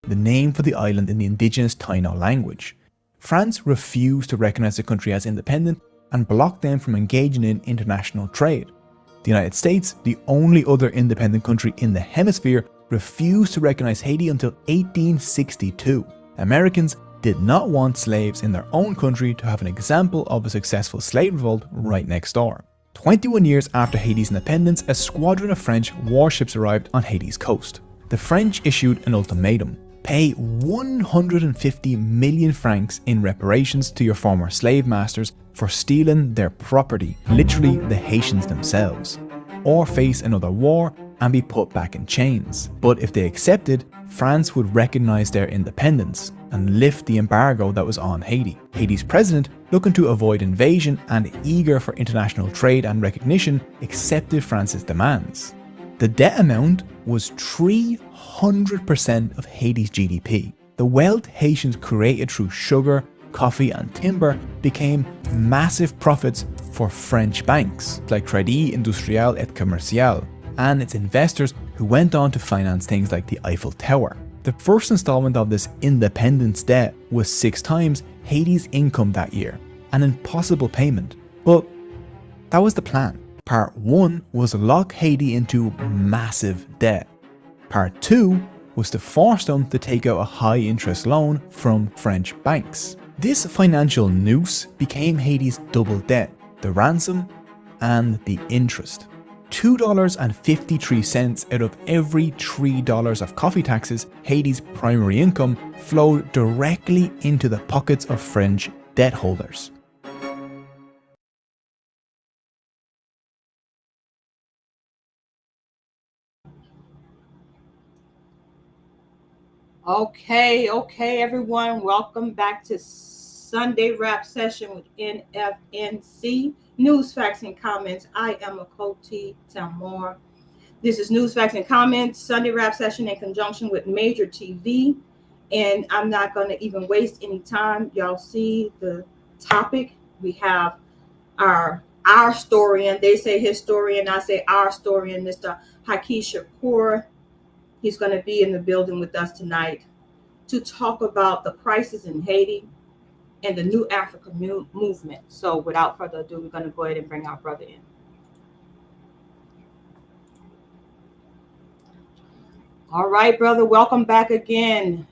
the name for the island in the indigenous Taino language. France refused to recognize the country as independent and blocked them from engaging in international trade. The United States, the only other independent country in the hemisphere, refused to recognize Haiti until 1862. Americans did not want slaves in their own country to have an example of a successful slave revolt right next door. 21 years after Haiti's independence, a squadron of French warships arrived on Haiti's coast. The French issued an ultimatum: pay 150 million francs in reparations to your former slave masters for stealing their property, literally the Haitians themselves, or face another war and be put back in chains. But if they accepted, France would recognize their independence and lift the embargo that was on Haiti. Haiti's president, looking to avoid invasion and eager for international trade and recognition, accepted France's demands. The debt amount was 300% of Haiti's GDP. The wealth Haitians created through sugar, coffee and timber became massive profits for French banks like Crédit Industriel et Commercial and its investors, who went on to finance things like the Eiffel Tower. The first installment of this independence debt was 6 times Haiti's income that year, an impossible payment, but that was the plan. Part 1 was to lock Haiti into massive debt. Part 2 was to force them to take out a high interest loan from French banks. This financial noose became Haiti's double debt, the ransom and the interest. $2.53 out of every $3 of coffee taxes, Haiti's primary income, flowed directly into the pockets of French debt holders. Okay, everyone. Welcome back to Sunday Rap Session with NFNC. News, Facts, and Comments. I am Achoti. This is News, Facts, and Comments, Sunday Rap Session in conjunction with MajorTv. And I'm not going to even waste any time. Y'all see the topic. We have our historian. They say historian. I say our historian, Mr. Haki Shakur. He's going to be in the building with us tonight to talk about the crisis in Haiti and the new Africa movement. So without further ado, we're going to go ahead and bring our brother in. All right, brother, welcome back again.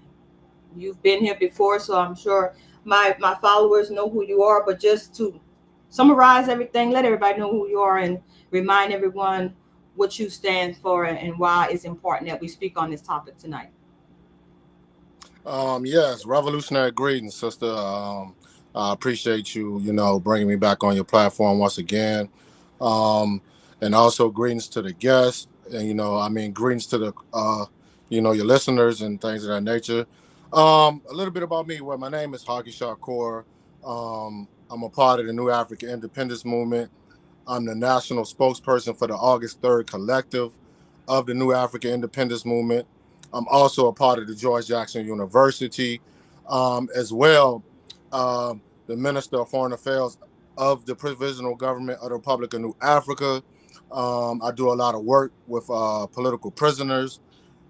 You've been here before, so I'm sure my followers know who you are, but just to summarize everything, let everybody know who you are and remind everyone what you stand for and why it's important that we speak on this topic tonight. Yes, revolutionary greetings, sister. I appreciate you, bringing me back on your platform once again. And also greetings to the guests and, greetings to the, your listeners and things of that nature. A little bit about me. Well, my name is Haki Shakur. I'm a part of the new Afrika Independence Movement. I'm the national spokesperson for the August 3rd Collective of the New Afrika Independence Movement. I'm also a part of the George Jackson University, as well, the Minister of Foreign Affairs of the Provisional Government of the Republic of New Africa. I do a lot of work with political prisoners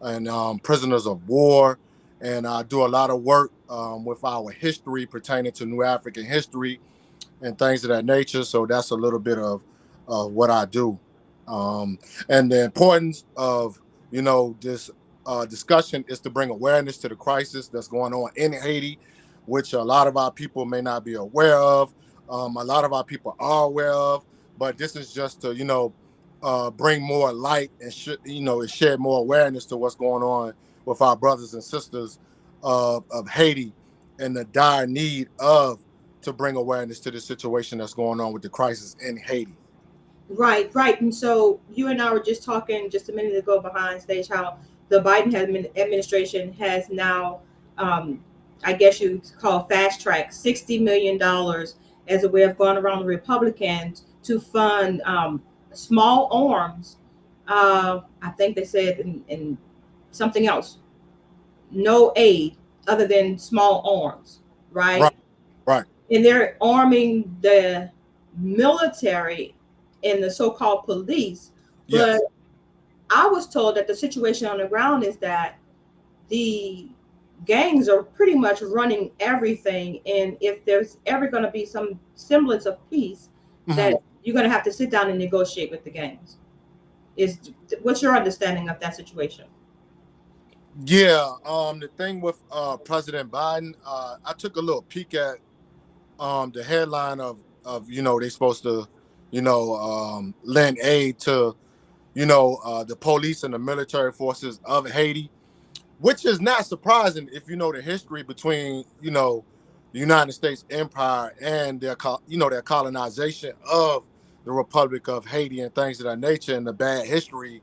and prisoners of war, and I do a lot of work with our history pertaining to New African history and things of that nature. So that's a little bit of what I do. And the importance of, this discussion is to bring awareness to the crisis that's going on in Haiti, which a lot of our people may not be aware of. A lot of our people are aware of, but this is just to, bring more light and, shed more awareness to what's going on with our brothers and sisters of Haiti and the dire need to bring awareness to the situation that's going on with the crisis in Haiti. Right. And so you and I were just talking just a minute ago behind stage how the Biden administration has now, I guess you call fast track, $60 million as a way of going around the Republicans to fund small arms. I think they said in something else, no aid other than small arms, right? And they're arming the military and the so-called police. But yes. I was told that the situation on the ground is that the gangs are pretty much running everything. And if there's ever going to be some semblance of peace, that you're going to have to sit down and negotiate with the gangs. What's your understanding of that situation? Yeah, the thing with President Biden, I took a little peek at the headline of they supposed to lend aid to the police and the military forces of Haiti, which is not surprising if you know the history between the United States Empire and their colonization of the Republic of Haiti and things of that nature, and the bad history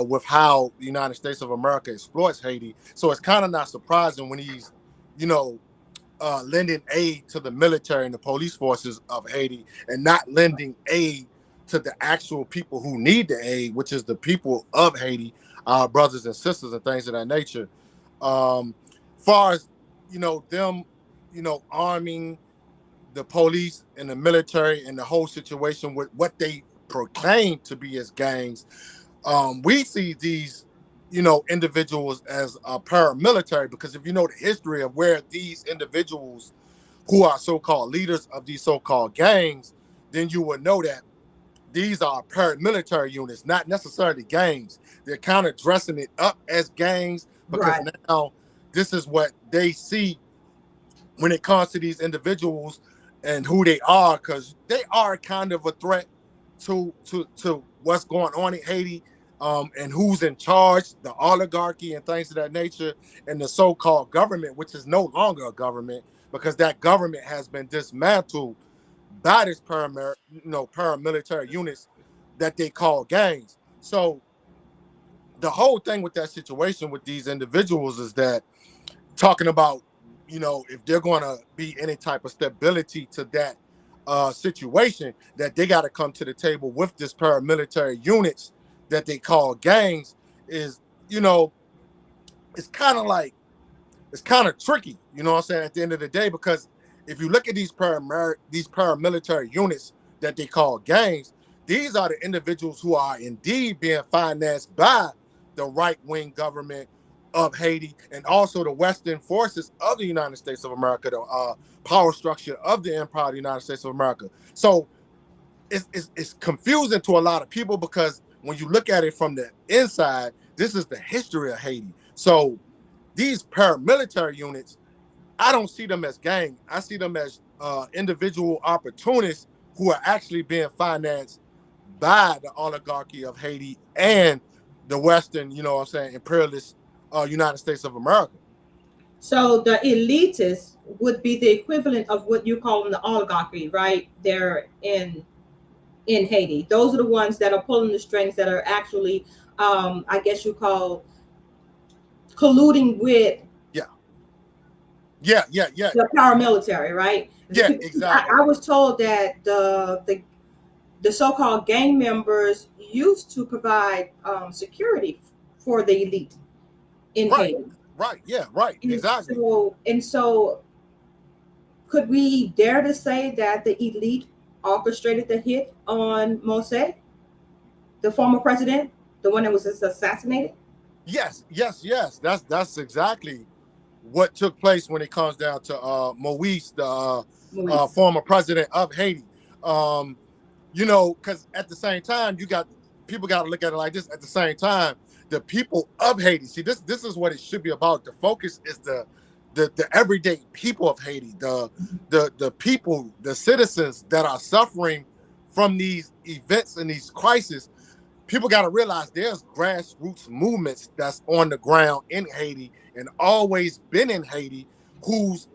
with how the United States of America exploits Haiti. So it's kind of not surprising when he's you know lending aid to the military and the police forces of Haiti, and not lending aid to the actual people who need the aid, which is the people of Haiti, our brothers and sisters and things of that nature. Far as them, arming the police and the military and the whole situation with what they proclaim to be as gangs, we see these individuals as paramilitary, because if you know the history of where these individuals who are so-called leaders of these so-called gangs, then you will know that these are paramilitary units, not necessarily gangs. They're kind of dressing it up as gangs because Right. now this is what they see when it comes to these individuals and who they are, because they are kind of a threat to what's going on in Haiti, and who's in charge, the oligarchy and things of that nature, and the so-called government, which is no longer a government because that government has been dismantled by this paramilitary units that they call gangs. So the whole thing with that situation with these individuals is that, talking about if they're going to be any type of stability to that situation, that they got to come to the table with this paramilitary units that they call gangs, is it's kind of like, it's kind of tricky, you know what I'm saying, at the end of the day, because if you look at these paramilitary units that they call gangs, these are the individuals who are indeed being financed by the right-wing government of Haiti, and also the Western forces of the United States of America, the power structure of the Empire of the United States of America. So it's confusing to a lot of people, because when you look at it from the inside, this is the history of Haiti. So these paramilitary units, I don't see them as gang. I see them as individual opportunists who are actually being financed by the oligarchy of Haiti and the Western, imperialist United States of America. So the elitists would be the equivalent of what you call them, the oligarchy, right? They're in Haiti. Those are the ones that are pulling the strings, that are actually, I guess you call, colluding with Yeah. the paramilitary, right? Yeah, exactly. I was told that the so-called gang members used to provide security for the elite in Right. Haiti. Right. Yeah. Right. And Exactly. so could we dare to say that the elite orchestrated the hit on Mosé, the former president, the one that was assassinated? Yes. That's exactly what took place when it comes down to Moise, the Maurice. former president of Haiti. Because at the same time, you got people got to look at it like this. At the same time, the people of Haiti. See, this is what it should be about. The focus is the everyday people of Haiti, the people, the citizens that are suffering from these events and these crises. People got to realize there's grassroots movements that's on the ground in Haiti and always been in Haiti, who's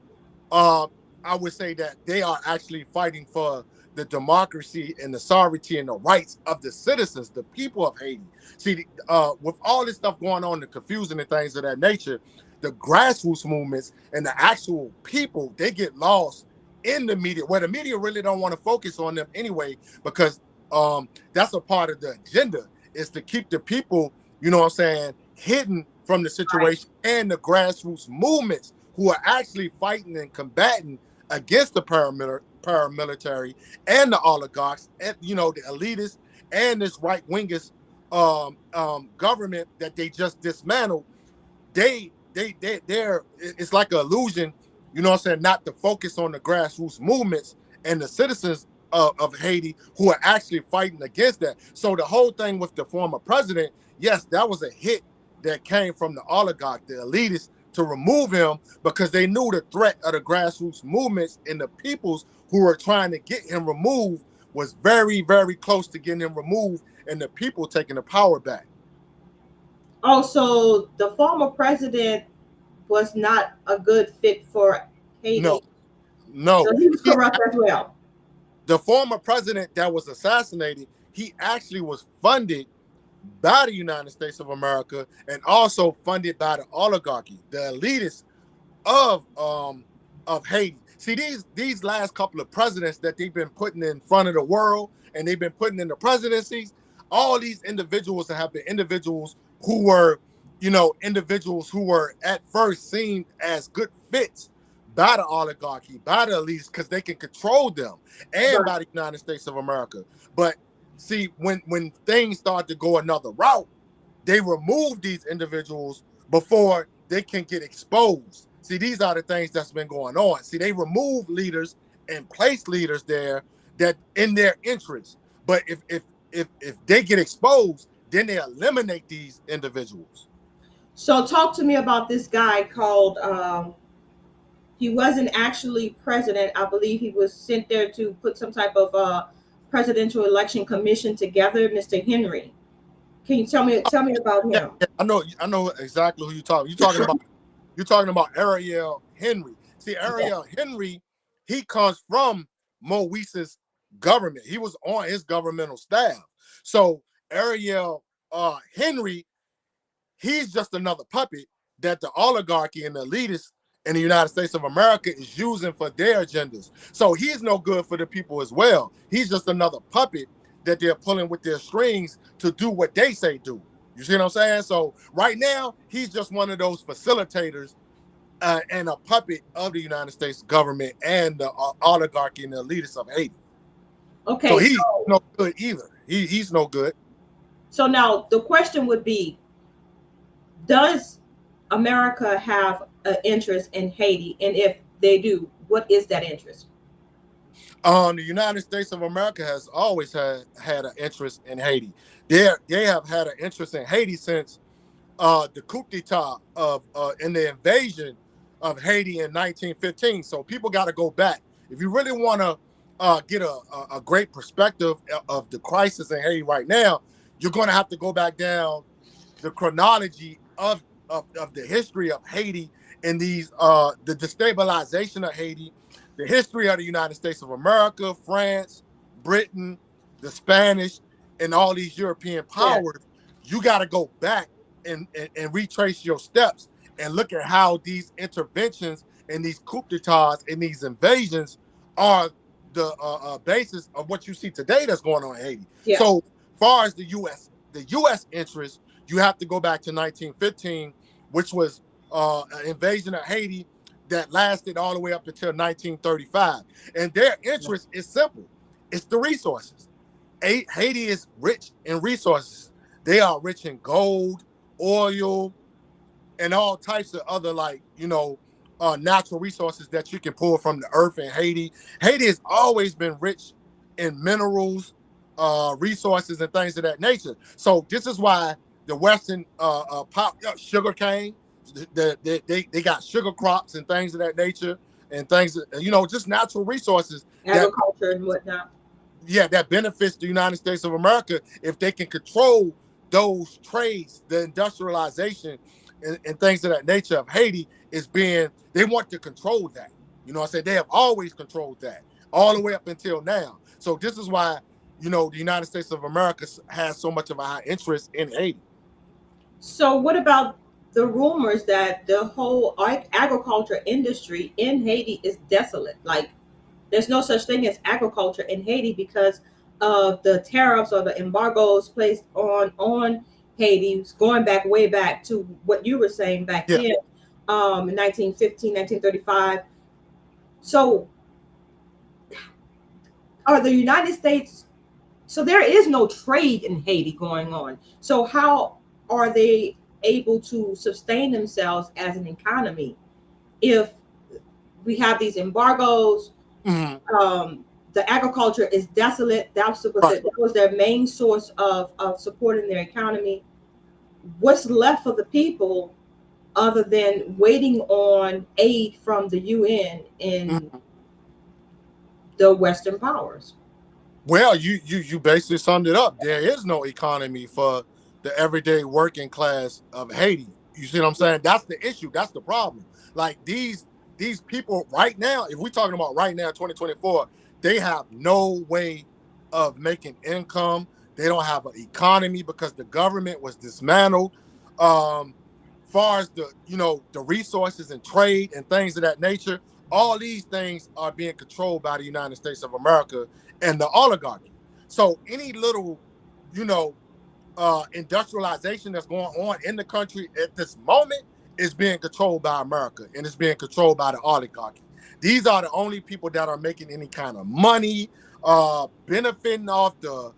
uh, I would say that they are actually fighting for the democracy and the sovereignty and the rights of the citizens, the people of Haiti. See, with all this stuff going on, the confusion and things of that nature, the grassroots movements and the actual people, they get lost in the media, where the media really don't want to focus on them anyway, because that's a part of the agenda, is to keep the people, hidden from the situation, and the grassroots movements who are actually fighting and combating against the paramilitary and the oligarchs and the elitists and this right wingist government that they just dismantled. They they're it's like an illusion, you know what I'm saying, not to focus on the grassroots movements and the citizens of Haiti who are actually fighting against that. So the whole thing with the former president, yes, that was a hit that came from the oligarch, the elitists, to remove him because they knew the threat of the grassroots movements and the peoples who were trying to get him removed was very, very close to getting him removed and the people taking the power back. Oh, so the former president was not a good fit for Haiti. No, no. So he was corrupt as well. The former president that was assassinated, he actually was funded by the United States of America and also funded by the oligarchy, the elitists of Haiti. See, these last couple of presidents that they've been putting in front of the world and they've been putting in the presidencies, all these individuals have been individuals who were, individuals who were at first seen as good fits by the oligarchy, by the elites, because they can control them, and by the United States of America. But see, when things start to go another route, they remove these individuals before they can get exposed. See, these are the things that's been going on. See, they remove leaders and place leaders there that in their interest. But if they get exposed, then they eliminate these individuals. So talk to me about this guy called he wasn't actually president. I believe he was sent there to put some type of presidential election commission together, Mr. Henry. Can you tell me about him? Yeah, I know exactly who you're talking. You're talking about Ariel Henry. See, Ariel Henry, he comes from Moise's government. He was on his governmental staff. So Ariel Henry, he's just another puppet that the oligarchy and the elitists in the United States of America is using for their agendas. So he's no good for the people as well. He's just another puppet that they're pulling with their strings to do what they say do. You see what I'm saying? So right now, he's just one of those facilitators and a puppet of the United States government and the oligarchy and the elitists of Haiti. Okay. So he's no good either. He's no good. So now the question would be, does America have an interest in Haiti? And if they do, what is that interest? The United States of America has always had an interest in Haiti. They have had an interest in Haiti since the coup d'etat in the invasion of Haiti in 1915. So people got to go back. If you really want to get a great perspective of the crisis in Haiti right now, you're going to have to go back down the chronology of the history of Haiti and the destabilization of Haiti, the history of the United States of America, France, Britain, the Spanish, and all these European powers. Yeah. You got to go back and retrace your steps and look at how these interventions and these coup d'etats and these invasions are the basis of what you see today that's going on in Haiti. Yeah. So as far as the U.S. interest, you have to go back to 1915, which was an invasion of Haiti that lasted all the way up until 1935. And their interest is simple. It's the resources. Haiti is rich in resources. They are rich in gold, oil, and all types of other, natural resources that you can pull from the earth in Haiti. Haiti has always been rich in minerals, resources, and things of that nature. So this is why the Western sugar cane, they got sugar crops and things of that nature, and things, just natural resources, agriculture and whatnot. Yeah, that benefits the United States of America if they can control those trades. The industrialization and things of that nature of Haiti they want to control that. I said they have always controlled that all the way up until now. So this is why, the United States of America has so much of a high interest in Haiti. So what about the rumors that the whole agriculture industry in Haiti is desolate? Like, there's no such thing as agriculture in Haiti because of the tariffs or the embargoes placed on Haiti, going back way back to what you were saying back then, in 1915, 1935. So are the United States, so there is no trade in Haiti going on. So how are they able to sustain themselves as an economy if we have these embargoes. The agriculture is desolate. That was their main source of supporting their economy. What's left for the people other than waiting on aid from the UN and the Western powers? Well, you basically summed it up. There is no economy for the everyday working class of Haiti. You see what I'm saying? That's the issue. That's the problem. Like these people right now, if we're talking about right now, 2024, they have no way of making income. They don't have an economy because the government was dismantled. Far as the the resources and trade and things of that nature, all these things are being controlled by the United States of America and the oligarchy. So any little, industrialization that's going on in the country at this moment is being controlled by America, and it's being controlled by the oligarchy. These are the only people that are making any kind of money, benefiting off the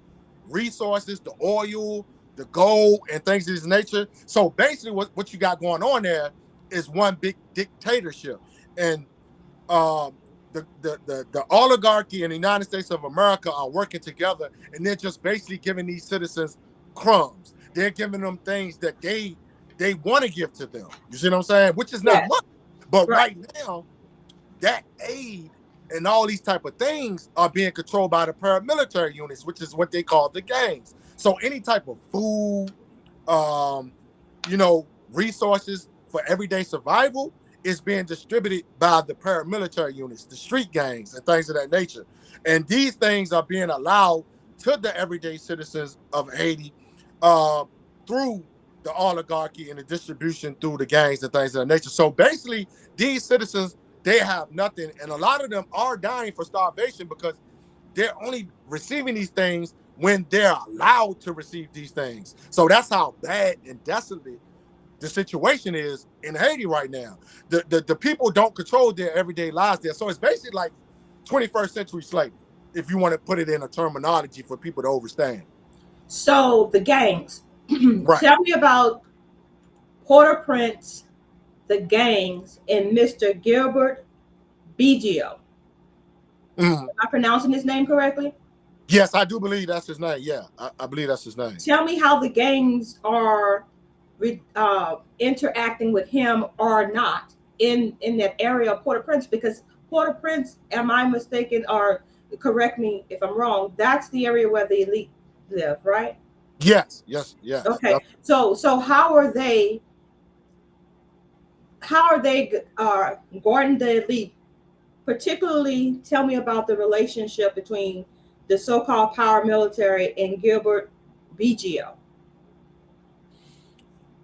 resources, the oil, the gold, and things of this nature. So basically what you got going on there is one big dictatorship. And the oligarchy in the United States of America are working together, and they're just basically giving these citizens crumbs. They're giving them things that they want to give to them. You see what I'm saying? Which is not much. But right now, that aid and all these type of things are being controlled by the paramilitary units, which is what they call the gangs. So any type of food, resources for everyday survival is being distributed by the paramilitary units, the street gangs, and things of that nature. And these things are being allowed to the everyday citizens of Haiti through the oligarchy and the distribution through the gangs and things of that nature. So basically, these citizens, they have nothing. And a lot of them are dying for starvation because they're only receiving these things when they're allowed to receive these things. So that's how bad and desolate the situation is in Haiti right now. The people don't control their everyday lives there. So it's basically like 21st century slavery, if you want to put it in a terminology for people to understand. So the gangs. Right. Tell me about Port-au-Prince, the gangs, and Mr. Gilbert Bigio. Am I pronouncing his name correctly? Yes, I do believe that's his name. Yeah, I believe that's his name. Tell me how the gangs are interacting with him or not in that area of Port-au-Prince, because Port-au-Prince, am I mistaken, or correct me if I'm wrong, that's the area where the elite live, right? Yes. Okay. So how are they guarding the elite? Particularly, tell me about the relationship between the so-called power military and Gilbert Bigio.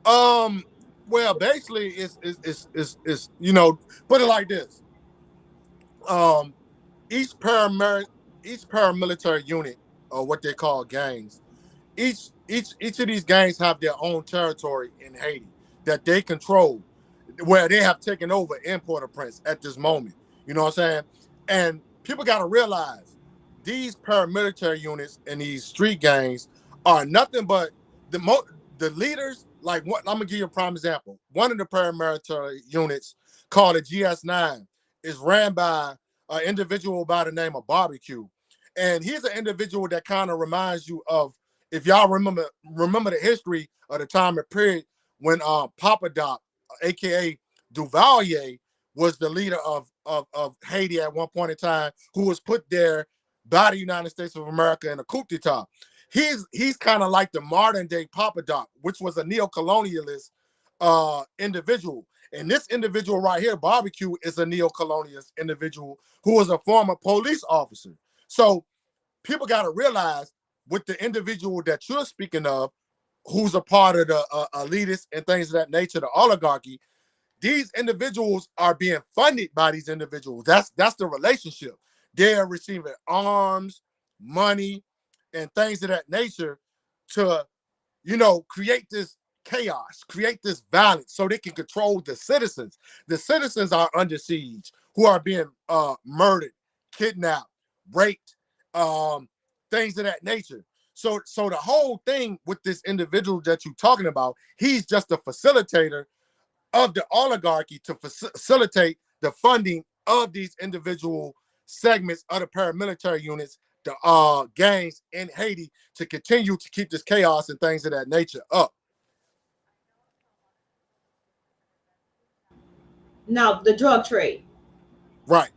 Well, basically, it's put it like this. Each paramilitary unit, or what they call gangs, each of these gangs have their own territory in Haiti that they control, where they have taken over in Port-au-Prince at this moment. You know what I'm saying? And people got to realize these paramilitary units and these street gangs are nothing but the leaders. Like, what, I'm gonna give you a prime example. One of the paramilitary units, called the GS9, is ran by an individual by the name of Barbecue, and he's an individual that kind of reminds you of, if y'all remember the history of the time and period when Papa Doc, aka Duvalier, was the leader of Haiti at one point in time, who was put there by the United States of America in a coup d'etat. He's kind of like the modern day Papa Doc, which was a neo-colonialist individual. And this individual right here, Barbecue, is a neo-colonialist individual who was a former police officer. So people got to realize, with the individual that you're speaking of, who's a part of the elitists and things of that nature, the oligarchy, these individuals are being funded by these individuals. That's the relationship. They're receiving arms, money, and things of that nature to, create this chaos, create this violence, so they can control the citizens. The citizens are under siege, who are being murdered, kidnapped, raped, things of that nature. So the whole thing with this individual that you're talking about, he's just a facilitator of the oligarchy to facilitate the funding of these individual segments of the paramilitary units, the gangs in Haiti, to continue to keep this chaos and things of that nature up. Now, the drug trade. Right.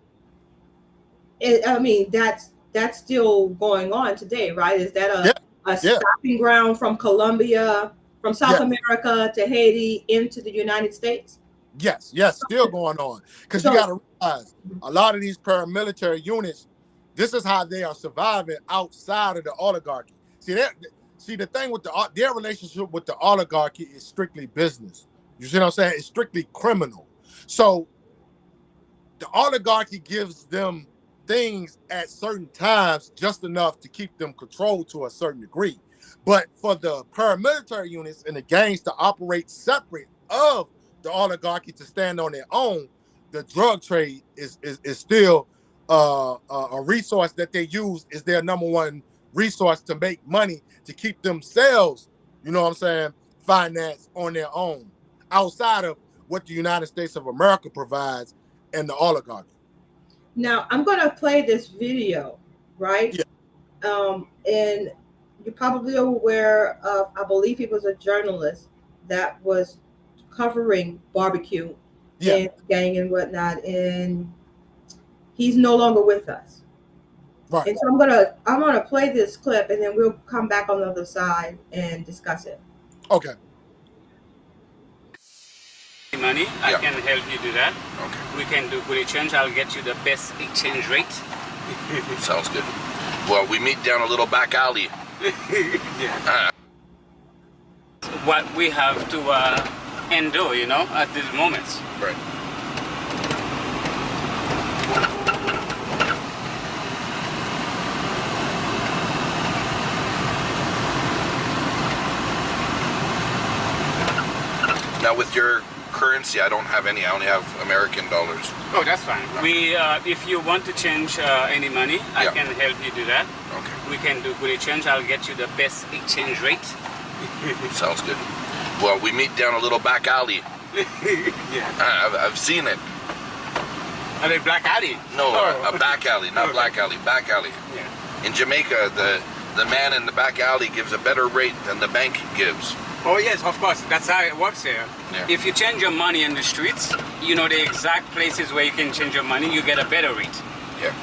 I mean, that's still going on today, right? Is that a Yeah. stopping ground from Colombia, from South America to Haiti into the United States? Yes, still going on. Because you got to realize a lot of these paramilitary units, this is how they are surviving outside of the oligarchy. See, the thing with their relationship with the oligarchy is strictly business. You see what I'm saying? It's strictly criminal. So the oligarchy gives them things at certain times just enough to keep them controlled to a certain degree. But for the paramilitary units and the gangs to operate separate of the oligarchy to stand on their own, the drug trade is still a resource that they use, is their number one resource to make money to keep themselves, you know what I'm saying, financed on their own, outside of what the United States of America provides and the oligarchy. Now, I'm going to play this video, right? Yeah. And you're probably aware of, I believe he was a journalist that was covering barbecue and gang and whatnot, and he's no longer with us. Right. And so I'm gonna play this clip, and then we'll come back on the other side and discuss it. Okay. Money, I can help you do that. Okay. We can do good exchange. I'll get you the best exchange rate. Sounds good. Well, we meet down a little back alley. Yeah. What we have to endure, you know, at these moments. Right. Now, with your currency, I don't have any. I only have American dollars. Oh, that's fine. We, if you want to change any money, I can help you do that. Okay. We can do good exchange. I'll get you the best exchange rate. Sounds good. Well, we meet down a little back alley. Yeah. I've seen it. Are they black alley? No, a back alley, not black alley, back alley. Yeah. In Jamaica, the man in the back alley gives a better rate than the bank gives. Oh yes, of course. That's how it works here. Yeah. If you change your money in the streets, you know the exact places where you can change your money, you get a better rate. Yeah.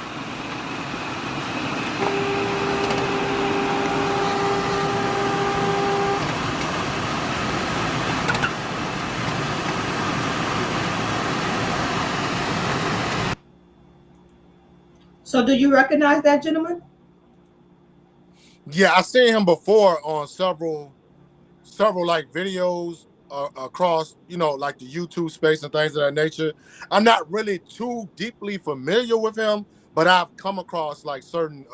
So do you recognize that gentleman? Yeah, I've seen him before on several like videos across, you know, like the YouTube space and things of that nature. I'm not really too deeply familiar with him, but I've come across like certain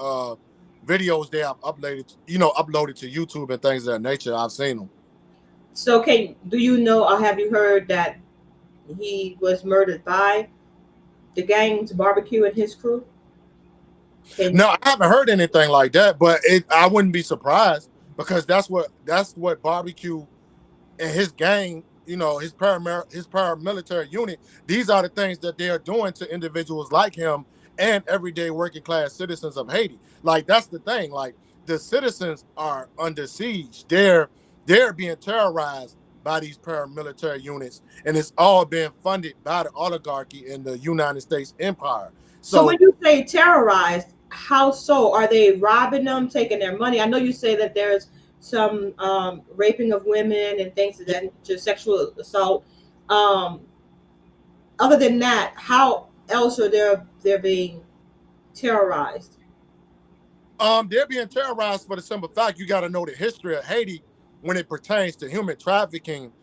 videos they have uploaded to YouTube and things of that nature. I've seen them. So, do you know or have you heard that he was murdered by the gang's barbecue and his crew? No, I haven't heard anything like that, but I wouldn't be surprised, because that's what barbecue and his gang, you know, his paramilitary unit, these are the things that they are doing to individuals like him and everyday working class citizens of Haiti. Like, that's the thing. Like, the citizens are under siege. They're being terrorized by these paramilitary units, and it's all being funded by the oligarchy in the United States empire. So when you say terrorized, how so? Are they robbing them, taking their money? I know you say that there's some raping of women and things of that nature, sexual assault. Other than that, how else are they being terrorized? They're being terrorized for the simple fact, you got to know the history of Haiti when it pertains to human trafficking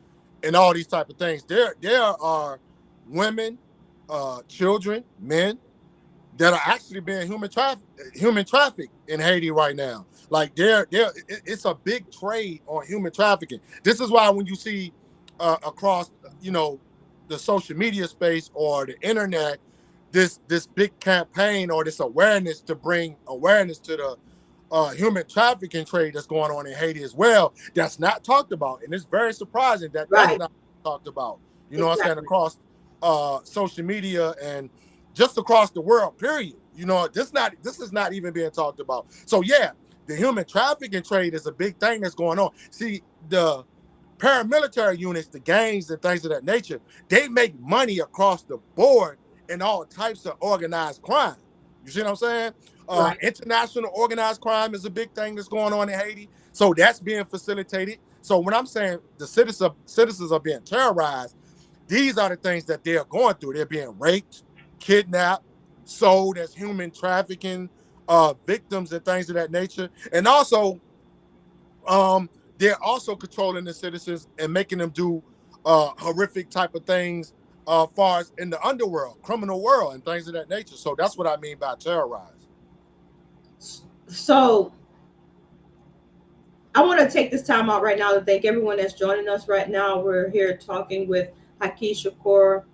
and all these type of things. There are women, children, men that are actually being human trafficked in Haiti right now. Like, it's a big trade on human trafficking. This is why when you see across, you know, the social media space or the internet, this big campaign or this awareness to bring awareness to human trafficking trade that's going on in Haiti as well. That's not talked about, and it's very surprising that that's Right. not talked about. You know what I'm saying? Exactly. Across social media and just across the world. Period. You know, this is not even being talked about. So yeah, the human trafficking trade is a big thing that's going on. See, the paramilitary units, the gangs and things of that nature, they make money across the board in all types of organized crime. You see what I'm saying? Right. International organized crime is a big thing that's going on in Haiti. So that's being facilitated. So when I'm saying the citizens are being terrorized, these are the things that they're going through. They're being raped, kidnapped, sold as human trafficking victims and things of that nature. And also, they're also controlling the citizens and making them do horrific type of things far as in the underworld, criminal world, and things of that nature. So that's what I mean by terrorize. So I want to take this time out right now to thank everyone that's joining us right now. We're here talking with Haki Shakur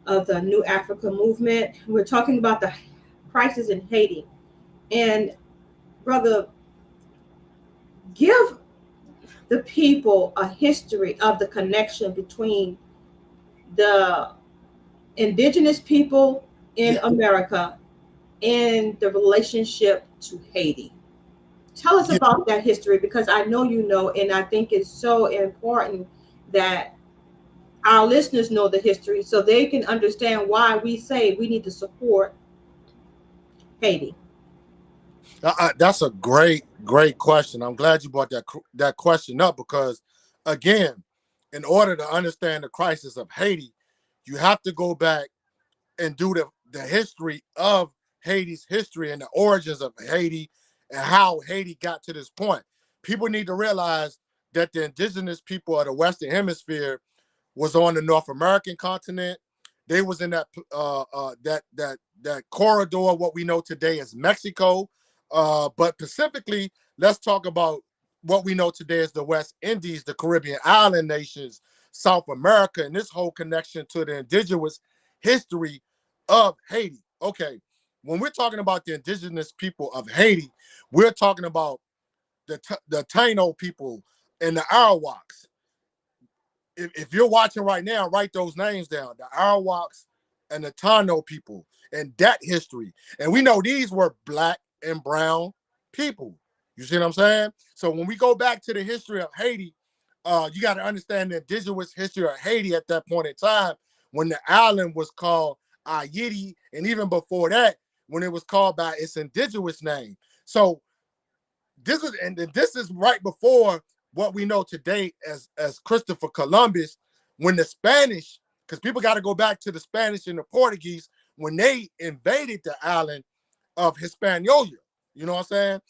of the New Africa Movement. We're talking about the crisis in Haiti. And brother, give the people a history of the connection between the indigenous people in America and the relationship to Haiti. Tell us about that history, because I know you know, and I think it's so important that our listeners know the history so they can understand why we say we need to support Haiti. That's a great question. I'm glad you brought that question up because, again, in order to understand the crisis of Haiti, you have to go back and do the history of Haiti's history and the origins of Haiti and how Haiti got to this point. People need to realize that the indigenous people of the Western Hemisphere was on the North American continent. They was in that corridor, what we know today as Mexico. But specifically, let's talk about what we know today as the West Indies, the Caribbean island nations, South America, and this whole connection to the indigenous history of Haiti. Okay, when we're talking about the indigenous people of Haiti, we're talking about the Taino people and the Arawaks. If you're watching right now, write those names down: the Arawaks and the Tano people, and that history. And we know these were black and brown people. You see what I'm saying? So when we go back to the history of Haiti, you got to understand the indigenous history of Haiti at that point in time when the island was called Haiti, and even before that, when it was called by its indigenous name. So this is right before what we know today as Christopher Columbus, when the Spanish, because people got to go back to the Spanish and the Portuguese when they invaded the island of Hispaniola. You know what I'm saying?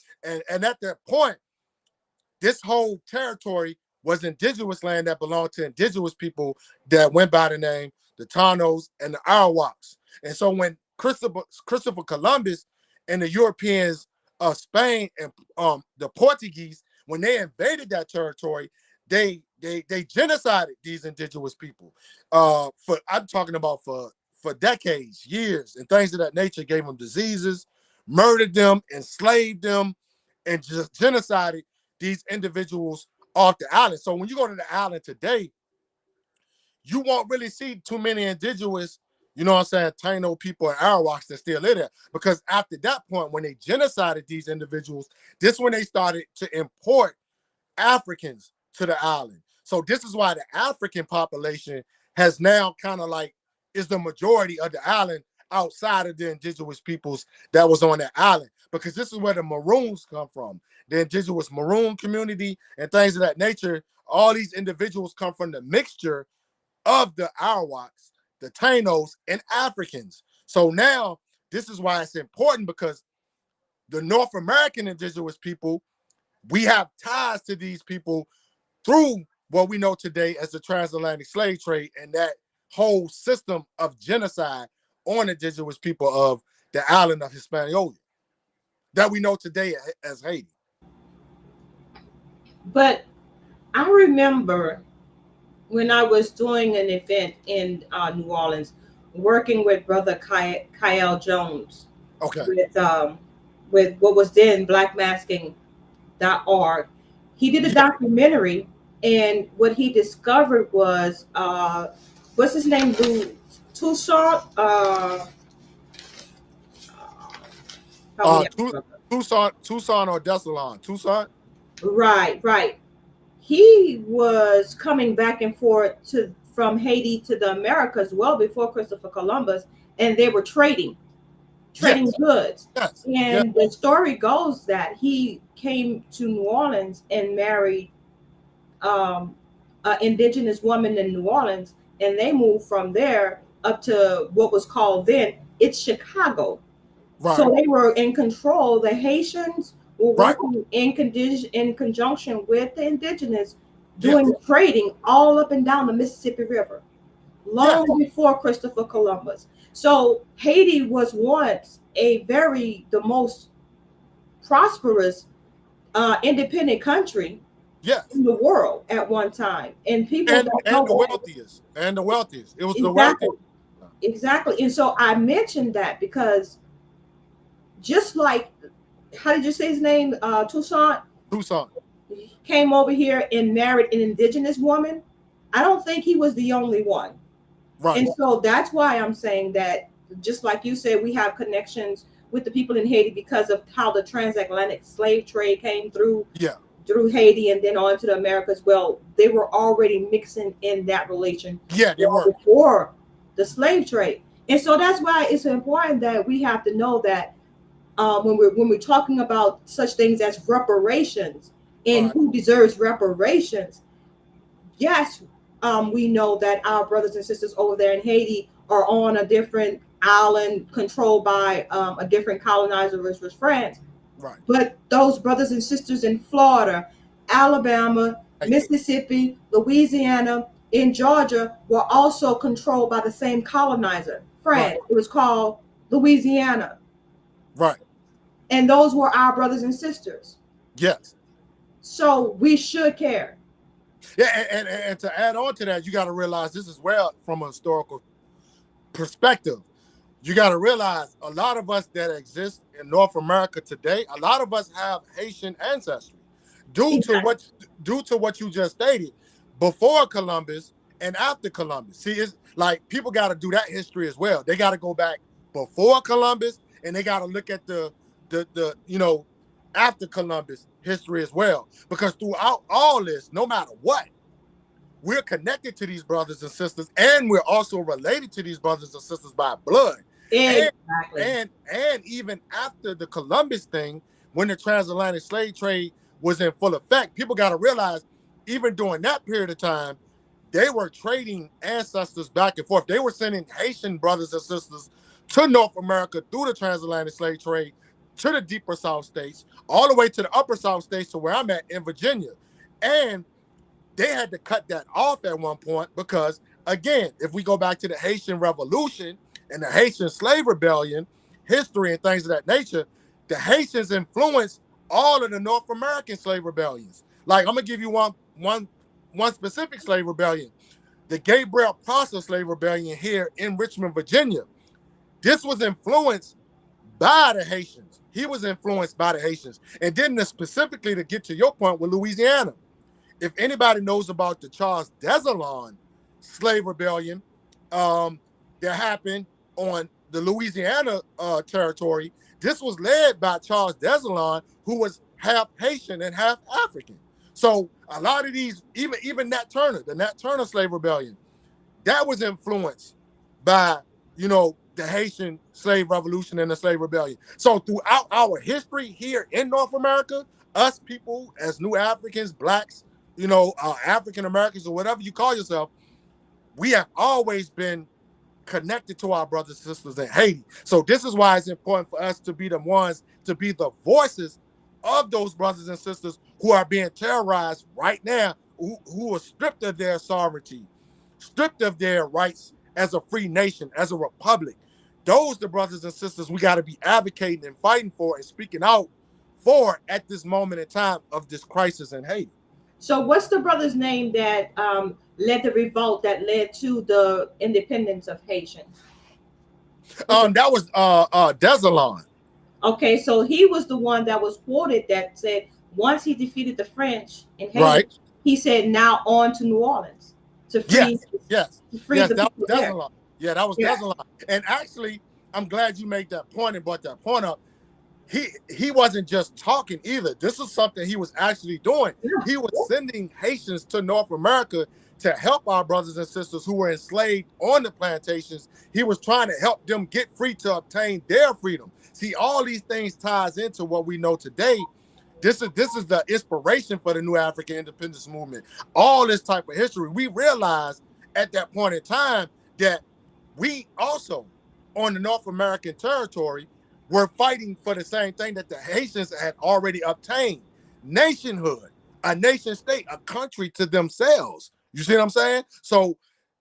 And at that point, this whole territory was indigenous land that belonged to indigenous people that went by the name the Tanos and the Arawaks. And so when Christopher Columbus and the Europeans of Spain and the Portuguese, when they invaded that territory, they genocided these indigenous people. I'm talking about for decades, years, and things of that nature. Gave them diseases, murdered them, enslaved them, and just genocided these individuals off the island. So when you go to the island today, you won't really see too many indigenous, you know what I'm saying, Taino people and Arawaks that still live there. Because after that point, when they genocided these individuals, this is when they started to import Africans to the island. So this is why the African population has now kind of like is the majority of the island outside of the indigenous peoples that was on that island, because this is where the Maroons come from, the indigenous Maroon community and things of that nature. All these individuals come from the mixture of the Arawaks, the Tainos, and Africans. So now this is why it's important, because the North American indigenous people, we have ties to these people through what we know today as the transatlantic slave trade and that whole system of genocide on indigenous people of the island of Hispaniola that we know today as Haiti. But I remember when I was doing an event in New Orleans, working with Brother Kyle Jones Okay. with with what was then blackmasking.org. He did a documentary, and what he discovered was what's his name? Toussaint. Help me out, Tucson or Desalon. Tucson. Right. He was coming back and forth from Haiti to the Americas well before Christopher Columbus, and they were trading goods. And the story goes that he came to New Orleans and married an indigenous woman in New Orleans, and they moved from there up to what was called then it's Chicago. Right. So they were in control. The Haitians were working in conjunction with the indigenous, doing trading all up and down the Mississippi River, long before Christopher Columbus. So Haiti was once the most prosperous independent country in the world at one time, and people and the wealthiest. It was the wealthiest. Exactly. And so I mentioned that because just like, how did you say his name? Toussaint. He came over here and married an indigenous woman. I don't think he was the only one. Right. And so that's why I'm saying that, just like you said, we have connections with the people in Haiti because of how the transatlantic slave trade came through Haiti and then on to the Americas. Well, they were already mixing in that relation before the slave trade. And so that's why it's important that we have to know that when we're talking about such things as reparations and who deserves reparations, yes, we know that our brothers and sisters over there in Haiti are on a different island controlled by a different colonizer, which was France. Right. But those brothers and sisters in Florida, Alabama, Mississippi, Louisiana, in Georgia were also controlled by the same colonizer, France. Right. It was called Louisiana. Right. And those were our brothers and sisters. Yes. So we should care. Yeah, and to add on to that, you got to realize this as well from a historical perspective. You got to realize a lot of us that exist in North America today, a lot of us have Haitian ancestry due to what you just stated, before Columbus and after Columbus. See, it's like people got to do that history as well. They got to go back before Columbus and they got to look at the after Columbus history as well, because throughout all this, no matter what, we're connected to these brothers and sisters, and we're also related to these brothers and sisters by blood. Exactly. And even after the Columbus thing, when the transatlantic slave trade was in full effect, people got to realize, even during that period of time, they were trading ancestors back and forth. They were sending Haitian brothers and sisters to North America through the transatlantic slave trade, to the deeper South states, all the way to the upper South states, to where I'm at in Virginia. And they had to cut that off at one point because, again, if we go back to the Haitian Revolution and the Haitian Slave Rebellion history and things of that nature, the Haitians influenced all of the North American slave rebellions. Like, I'm gonna give you one specific slave rebellion, the Gabriel Prosser slave rebellion here in Richmond, Virginia. This was influenced by the Haitians. He was influenced by the Haitians. And then specifically to get to your point with Louisiana, if anybody knows about the Charles Desalon slave rebellion that happened on the Louisiana territory, this was led by Charles Desalon, who was half Haitian and half African. So a lot of these, even Nat Turner, the Nat Turner slave rebellion, that was influenced by, the Haitian slave revolution and the slave rebellion. So throughout our history here in North America, us people as New Africans, Blacks, African Americans, or whatever you call yourself, we have always been connected to our brothers and sisters in Haiti. So this is why it's important for us to be the ones, to be the voices of those brothers and sisters who are being terrorized right now, who are stripped of their sovereignty, stripped of their rights as a free nation, as a republic. Those the brothers and sisters we got to be advocating and fighting for and speaking out for at this moment in time of this crisis in Haiti. So what's the brother's name that led the revolt that led to the independence of Haitians? That was Desalon. Okay, so he was the one that was quoted that said once he defeated the French in Haiti, Right. he said now on to New Orleans to free Yes. Yes. to free Yes. the That people was there. Desalon. Yeah, that was Yeah. Desalon. And actually, I'm glad you made that point and brought that point up. He wasn't just talking either. This is something he was actually doing. He was sending Haitians to North America to help our brothers and sisters who were enslaved on the plantations. He was trying to help them get free to obtain their freedom. See, all these things ties into what we know today. This is the inspiration for the new African Independence Movement. All this type of history. We realized at that point in time that we also on the North American territory were fighting for the same thing that the Haitians had already obtained: nationhood, a nation state, a country to themselves. You see what I'm saying? So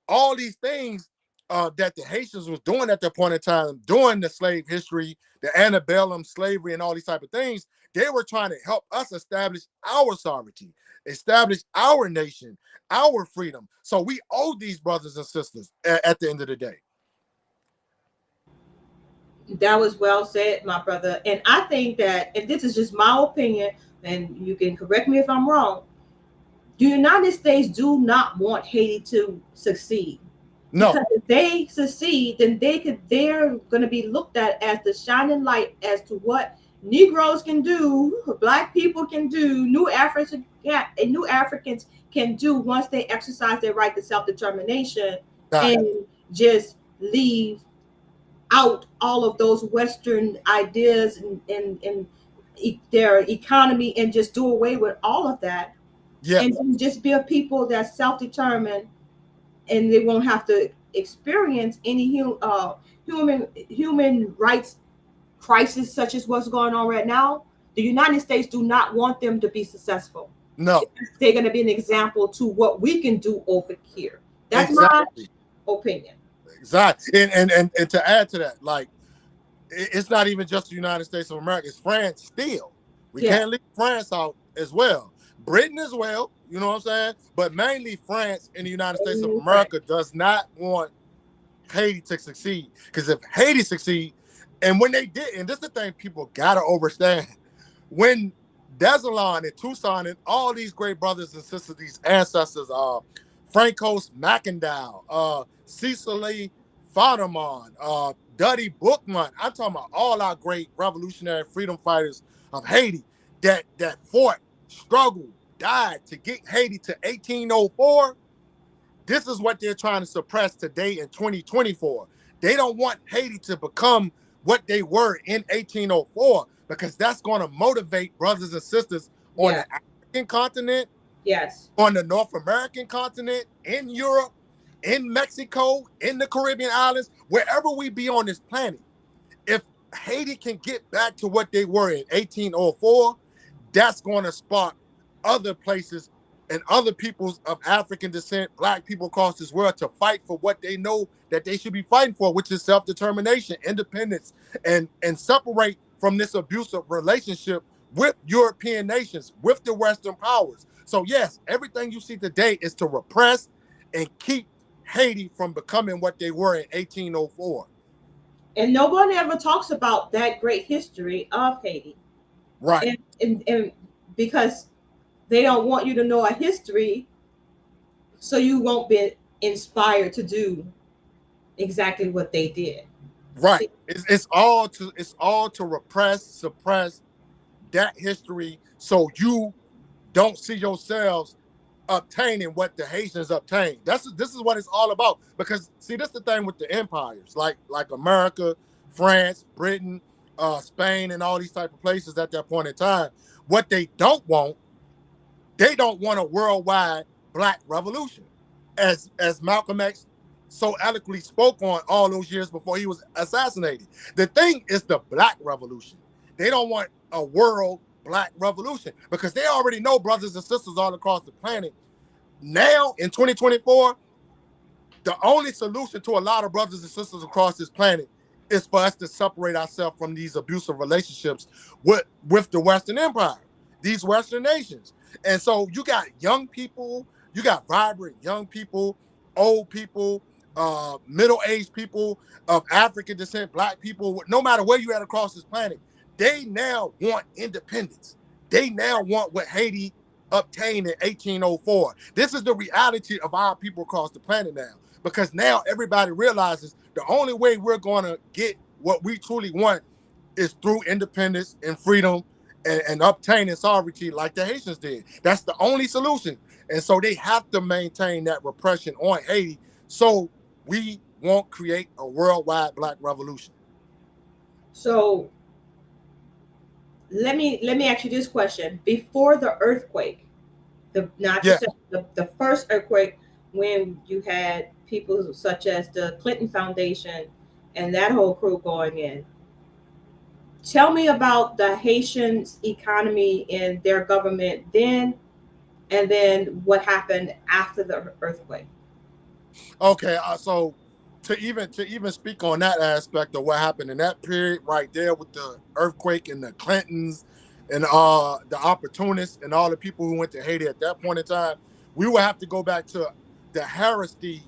all these things that the Haitians was doing at that point in time, during the slave history, the antebellum slavery and all these type of things, they were trying to help us establish our sovereignty, establish our nation, our freedom. So we owe these brothers and sisters at the end of the day. That was well said, my brother. And I think that, and this is just my opinion, and you can correct me if I'm wrong, the United States do not want Haiti to succeed. No. Because if they succeed, then they're going to be looked at as the shining light as to what Negroes can do, Black people can do, new Africans can do once they exercise their right to self-determination and just leave out all of those Western ideas and their economy and just do away with all of that. Yes. And just be a people that's self-determined, and they won't have to experience any human rights crisis such as what's going on right now. The United States do not want them to be successful. No. They're going to be an example to what we can do over here. That's exactly my opinion. Exactly. And to add to that, like, it's not even just the United States of America, it's France still. We can't leave France out as well. Britain as well, you know what I'm saying? But mainly France and the United States of America does not want Haiti to succeed. Because if Haiti succeed, and when they did, and this is the thing people gotta understand, when Desalon and Toussaint and all these great brothers and sisters, these ancestors, Francos McIndow, Cecily Fadamon, Duddy Bookman, I'm talking about all our great revolutionary freedom fighters of Haiti that fought, struggled, died to get Haiti to 1804. This is what they're trying to suppress today in 2024. They don't want Haiti to become what they were in 1804, because that's going to motivate brothers and sisters on the African continent, on the North American continent, in Europe, in Mexico, in the Caribbean islands, wherever we be on this planet. If Haiti can get back to what they were in 1804, that's going to spark other places and other peoples of African descent, Black people across this world, to fight for what they know that they should be fighting for, which is self-determination, independence, and separate from this abusive relationship with European nations, with the Western powers. So yes, everything you see today is to repress and keep Haiti from becoming what they were in 1804. And nobody ever talks about that great history of Haiti. Right. And because they don't want you to know a history, so you won't be inspired to do exactly what they did. Right. It's all to repress, suppress that history, so you don't see yourselves obtaining what the Haitians obtained. This is what it's all about. Because see, this is the thing with the empires, like America, France, Britain, Spain, and all these type of places at that point in time. What they don't want a worldwide Black revolution, as Malcolm X so eloquently spoke on all those years before he was assassinated. The thing is the Black revolution. They don't want a world Black revolution, because they already know, brothers and sisters all across the planet, now in 2024, the only solution to a lot of brothers and sisters across this planet is for us to separate ourselves from these abusive relationships with the Western Empire, these Western nations. And so you got young people, you got vibrant young people, old people, middle-aged people of African descent, Black people, no matter where you at across this planet, They now want independence. They now want what Haiti obtained in 1804. This is the reality of our people across the planet now, because now everybody realizes the only way we're going to get what we truly want is through independence and freedom and obtaining sovereignty like the Haitians did. That's the only solution. And so they have to maintain that repression on Haiti so we won't create a worldwide black revolution. So let me ask you this question. Before the earthquake, the first earthquake, when you had people such as the Clinton Foundation and that whole crew going in, tell me about the Haitians' economy and their government then, and then what happened after the earthquake. Okay, so to even speak on that aspect of what happened in that period right there with the earthquake and the Clintons and the opportunists and all the people who went to Haiti at that point in time, we would have to go back to the Aristide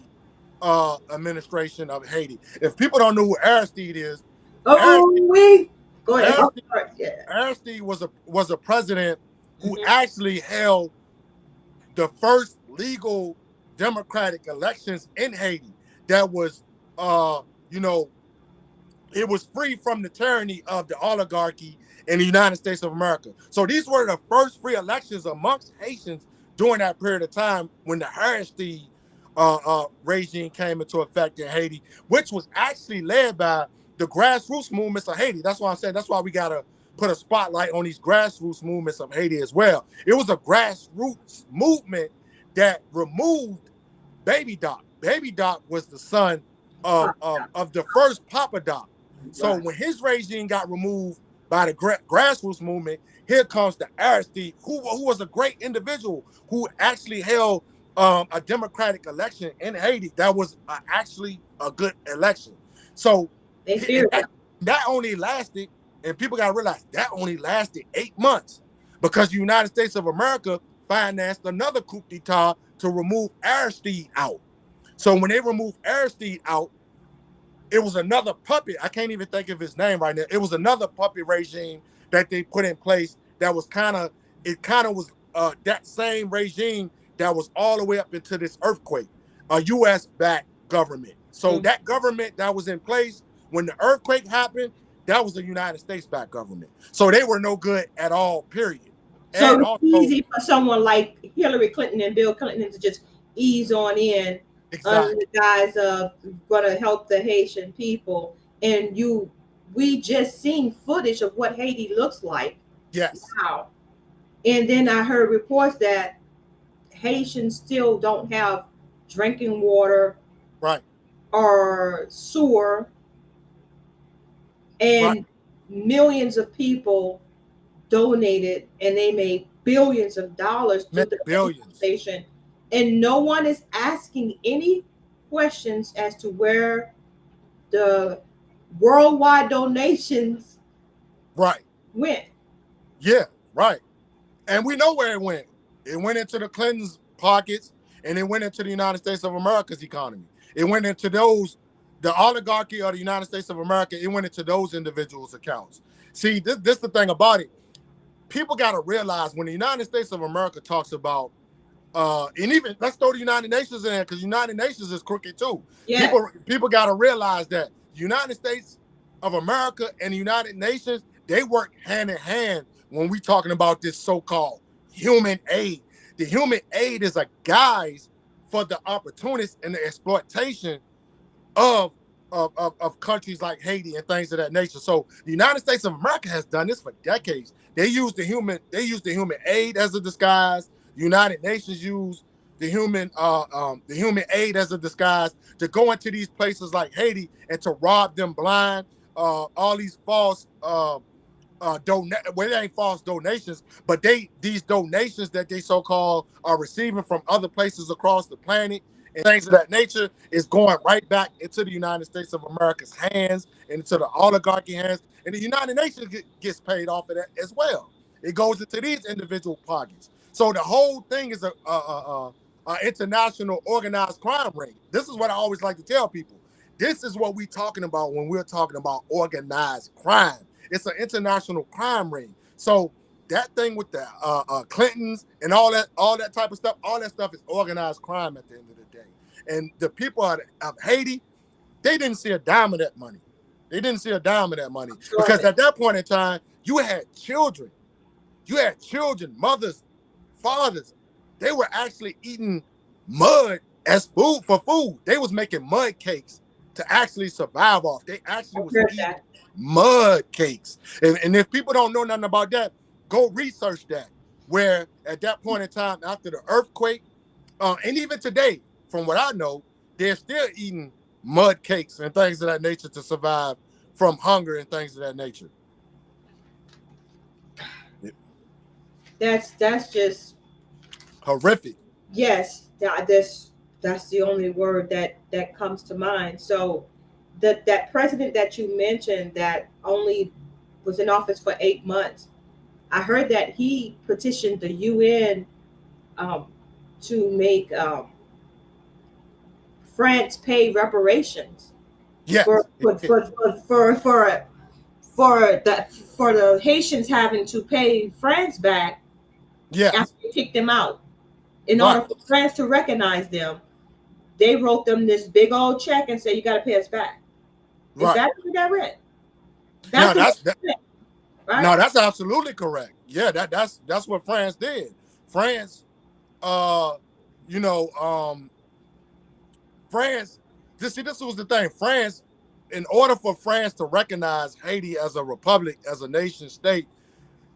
administration of Haiti. If people don't know who Aristide is, Go ahead. Aristide was a president who actually held the first legal democratic elections in Haiti that was, it was free from the tyranny of the oligarchy in the United States of America. So these were the first free elections amongst Haitians during that period of time when the Aristide regime came into effect in Haiti, which was actually led by the grassroots movements of Haiti. That's why I'm saying, that's why we got to put a spotlight on these grassroots movements of Haiti as well. It was a grassroots movement that removed Baby Doc. Baby Doc was the son of the first Papa Doc. So when his regime got removed by the grassroots movement, here comes the Aristide, who was a great individual who actually held a democratic election in Haiti. That was actually a good election. So that only lasted, and people got to realize that only lasted 8 months because the United States of America financed another coup d'etat to remove Aristide out. So when they removed Aristide out, it was another puppet. I can't even think of his name right now. It was another puppet regime that they put in place that was kind of that same regime that was all the way up into this earthquake, a U.S.-backed government. So that government that was in place when the earthquake happened, that was a United States-backed government. So they were no good at all, period. So and it's also easy for someone like Hillary Clinton and Bill Clinton to just ease on in under the guise of going to help the Haitian people. And we just seen footage of what Haiti looks like. Yes. Wow. And then I heard reports that Haitians still don't have drinking water, right, or sewer, and millions of people donated, and they made billions of dollars to the organization, and no one is asking any questions as to where the worldwide donations went. Yeah, right. And we know where it went. It went into the Clintons' pockets, and it went into the United States of America's economy. It went into the oligarchy of the United States of America. It went into those individuals' accounts. See, this is the thing about it. People got to realize when the United States of America talks about, and even let's throw the United Nations in there because United Nations is crooked too. Yeah. People got to realize that the United States of America and the United Nations, they work hand in hand when we talking about this so-called human aid. The human aid is a guise for the opportunists and the exploitation of countries like Haiti and things of that nature. So the United States of America has done this for decades. They use the human aid as a disguise. The United Nations use the human aid as a disguise to go into these places like Haiti and to rob them blind. All these false they ain't false donations, but these donations that they so-called are receiving from other places across the planet and things of that nature is going right back into the United States of America's hands and into the oligarchy hands, and the United Nations gets paid off of that as well. It goes into these individual pockets. So the whole thing is a international organized crime ring. This is what I always like to tell people. This is what we're talking about when we're talking about organized crime. It's an international crime ring. So that thing with the Clintons and all that type of stuff, all that stuff is organized crime at the end of the day. And the people of Haiti, they didn't see a dime of that money. They didn't see a dime of that money because at that point in time, you had children. You had children, mothers, fathers. They were actually eating mud as food for food. They was making mud cakes to actually survive off. They actually was eating mud cakes. And if people don't know nothing about that, go research that. Where at that point in time, after the earthquake, and even today, from what I know, they're still eating mud cakes and things of that nature to survive from hunger and things of that nature. That's just horrific. Yes, that's the only word that comes to mind. So that president that you mentioned that only was in office for 8 months, I heard that he petitioned the UN to make France pay reparations. Yes. For the Haitians having to pay France back. Yes. After they kicked them out. In order for France to recognize them, they wrote them this big old check and said, "You got to pay us back." Is that what that read? Right? No, that's absolutely correct. Yeah, that's what France did. France, France. This was the thing. France, in order for France to recognize Haiti as a republic, as a nation state,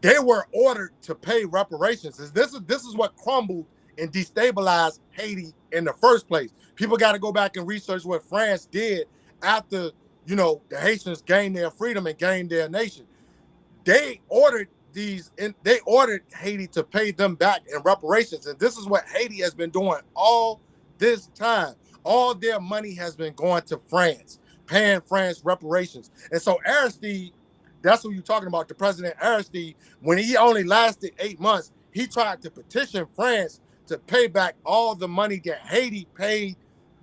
they were ordered to pay reparations. This is what crumbled and destabilized Haiti in the first place. People got to go back and research what France did after, the Haitians gained their freedom and gained their nation. They ordered Haiti to pay them back in reparations. And this is what Haiti has been doing all this time. All their money has been going to France, paying France reparations. And so Aristide, that's what you're talking about, the President Aristide, when he only lasted 8 months, he tried to petition France to pay back all the money that Haiti paid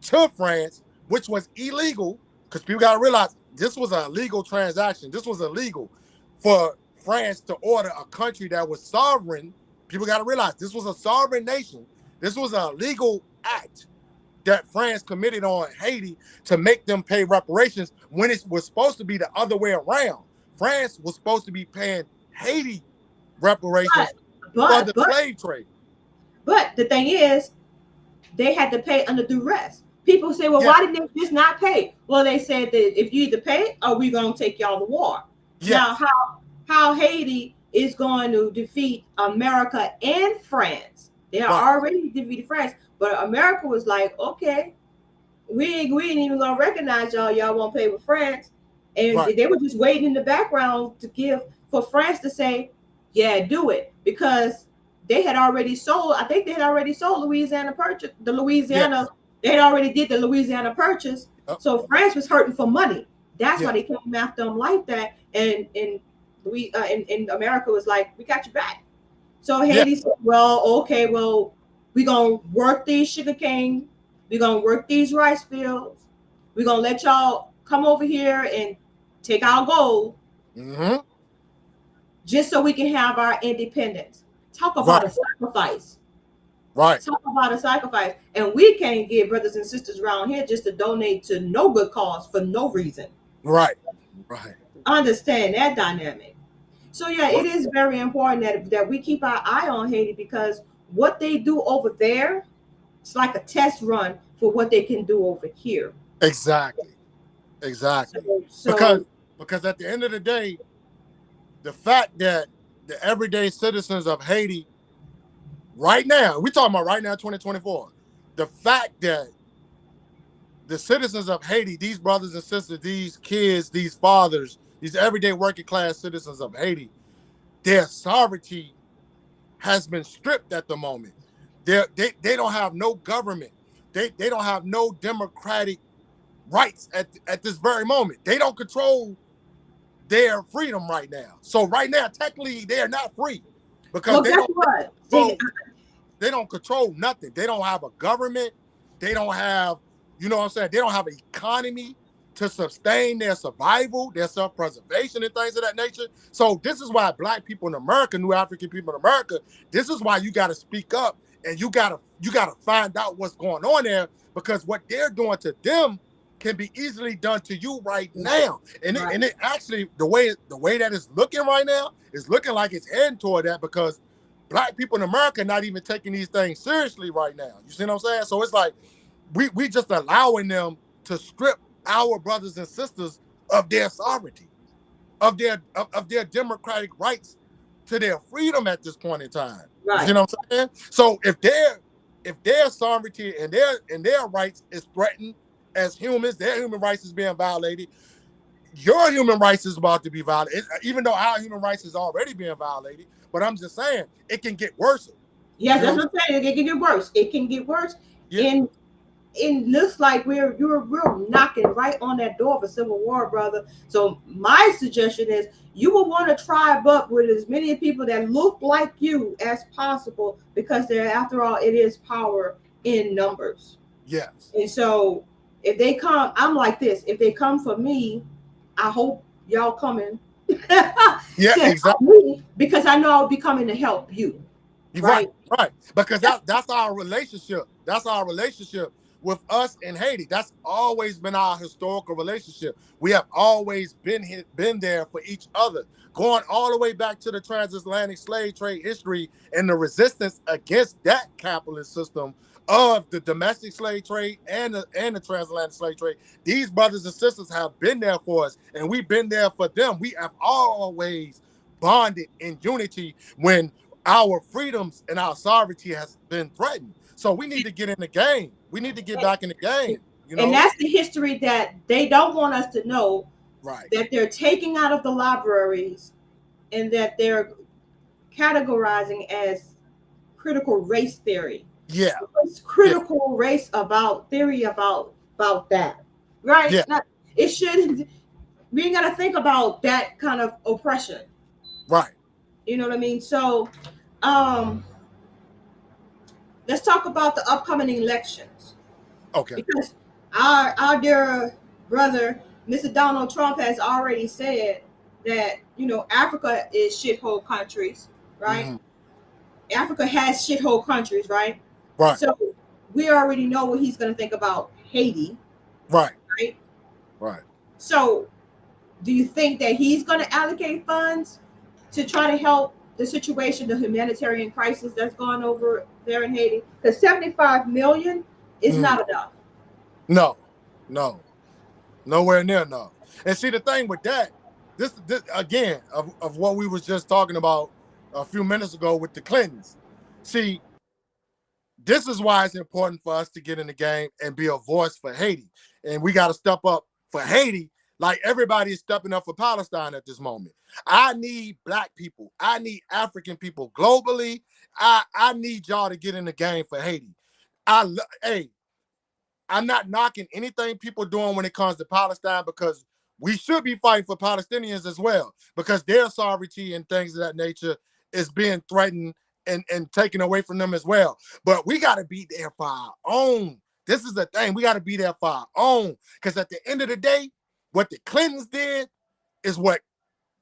to France, which was illegal, because people got to realize this was a legal transaction. This was illegal for France to order a country that was sovereign. People got to realize this was a sovereign nation. This was a legal act that France committed on Haiti to make them pay reparations when it was supposed to be the other way around. France was supposed to be paying Haiti reparations for the slave trade. But the thing is, they had to pay under duress. People say, well, why didn't they just not pay? Well, they said that if you either pay or we're going to take y'all to war. Yes. Now, how Haiti is going to defeat America and France. They are already defeated France. But America was like, okay, we ain't even going to recognize y'all. Y'all won't pay with France. And they were just waiting in the background for France to say, yeah, do it. Because they had already sold, I think they had already sold Louisiana Purchase, they had already did the Louisiana Purchase. So France was hurting for money. That's why they came after them like that. And America was like, we got you back. So Haiti said, well, okay, well, we're going to work these sugarcane. We're going to work these rice fields. We're going to let y'all come over here and take our gold. Mm-hmm. Just so we can have our independence. Talk about a sacrifice. Right. Talk about a sacrifice. And we can't get brothers and sisters around here just to donate to no good cause for no reason. Right. Right. Understand that dynamic. So it is very important that we keep our eye on Haiti, because what they do over there, it's like a test run for what they can do over here. Exactly. So, because at the end of the day, the fact that the everyday citizens of Haiti right now, we're talking about right now, 2024, the fact that the citizens of Haiti, these brothers and sisters, these kids, these fathers, these everyday working class citizens of Haiti, their sovereignty has been stripped at the moment. They don't have no government. They don't have no democratic rights at this very moment. They don't control their freedom right now. So right now, technically, they are not free because they don't control nothing. They don't have a government. They don't have, they don't have an economy to sustain their survival, their self-preservation, and things of that nature. So this is why Black people in America, New African people in America, this is why you got to speak up, and you gotta find out what's going on there, because what they're doing to them can be easily done to you right now. And it actually, the way that it's looking right now is looking like it's heading toward that, because Black people in America are not even taking these things seriously right now. You see what I'm saying? So it's like we just allowing them to strip our brothers and sisters of their sovereignty, of their democratic rights to their freedom at this point in time. Right. You see what I'm saying? So if their sovereignty and their rights is threatened as humans, their human rights is being violated, your human rights is about to be violated, even though our human rights is already being violated. But I'm just saying, it can get worse. Yes, that's what I'm saying. It can get worse. It can get worse. Yeah. And it looks like we're knocking right on that door of a civil war, brother. So my suggestion is you will want to tribe up with as many people that look like you as possible, because they're, after all, it is power in numbers. Yes. And so if they come, I'm like this. If they come for me, I hope y'all coming. Yeah, exactly. Because I know I'll be coming to help you. Right. Because that's our relationship. That's our relationship with us and Haiti. That's always been our historical relationship. We have always been there for each other, going all the way back to the transatlantic slave trade history and the resistance against that capitalist system of the domestic slave trade and the transatlantic slave trade. These brothers and sisters have been there for us, and we've been there for them. We have always bonded in unity when our freedoms and our sovereignty has been threatened. So we need to get in the game. We need to get back in the game. You know? And that's the history that they don't want us to know. Right. That they're taking out of the libraries, and that they're categorizing as critical race theory. Yeah. It's critical race theory about that. Right? Yeah. Now, it shouldn't. We ain't gotta think about that kind of oppression. Right. You know what I mean? So let's talk about the upcoming elections. Okay. Because our dear brother, Mr. Donald Trump, has already said that, Africa is shithole countries, right? Mm-hmm. Africa has shithole countries, right? Right. So we already know what he's going to think about Haiti. Right. Right. Right. So do you think that he's going to allocate funds to try to help the situation, the humanitarian crisis that's gone over there in Haiti? Because $75 million is not enough. No, nowhere near enough. And see, the thing with that, this again of what we was just talking about a few minutes ago with the Clintons. See, this is why it's important for us to get in the game and be a voice for Haiti. And we got to step up for Haiti like everybody is stepping up for Palestine at this moment. I need Black people. I need African people globally. I need y'all to get in the game for Haiti. Hey, I'm not knocking anything people doing when it comes to Palestine, because we should be fighting for Palestinians as well, because their sovereignty and things of that nature is being threatened and taken away from them as well. But we got to be there for our own. This is the thing. We got to be there for our own, because at the end of the day, what the Clintons did is what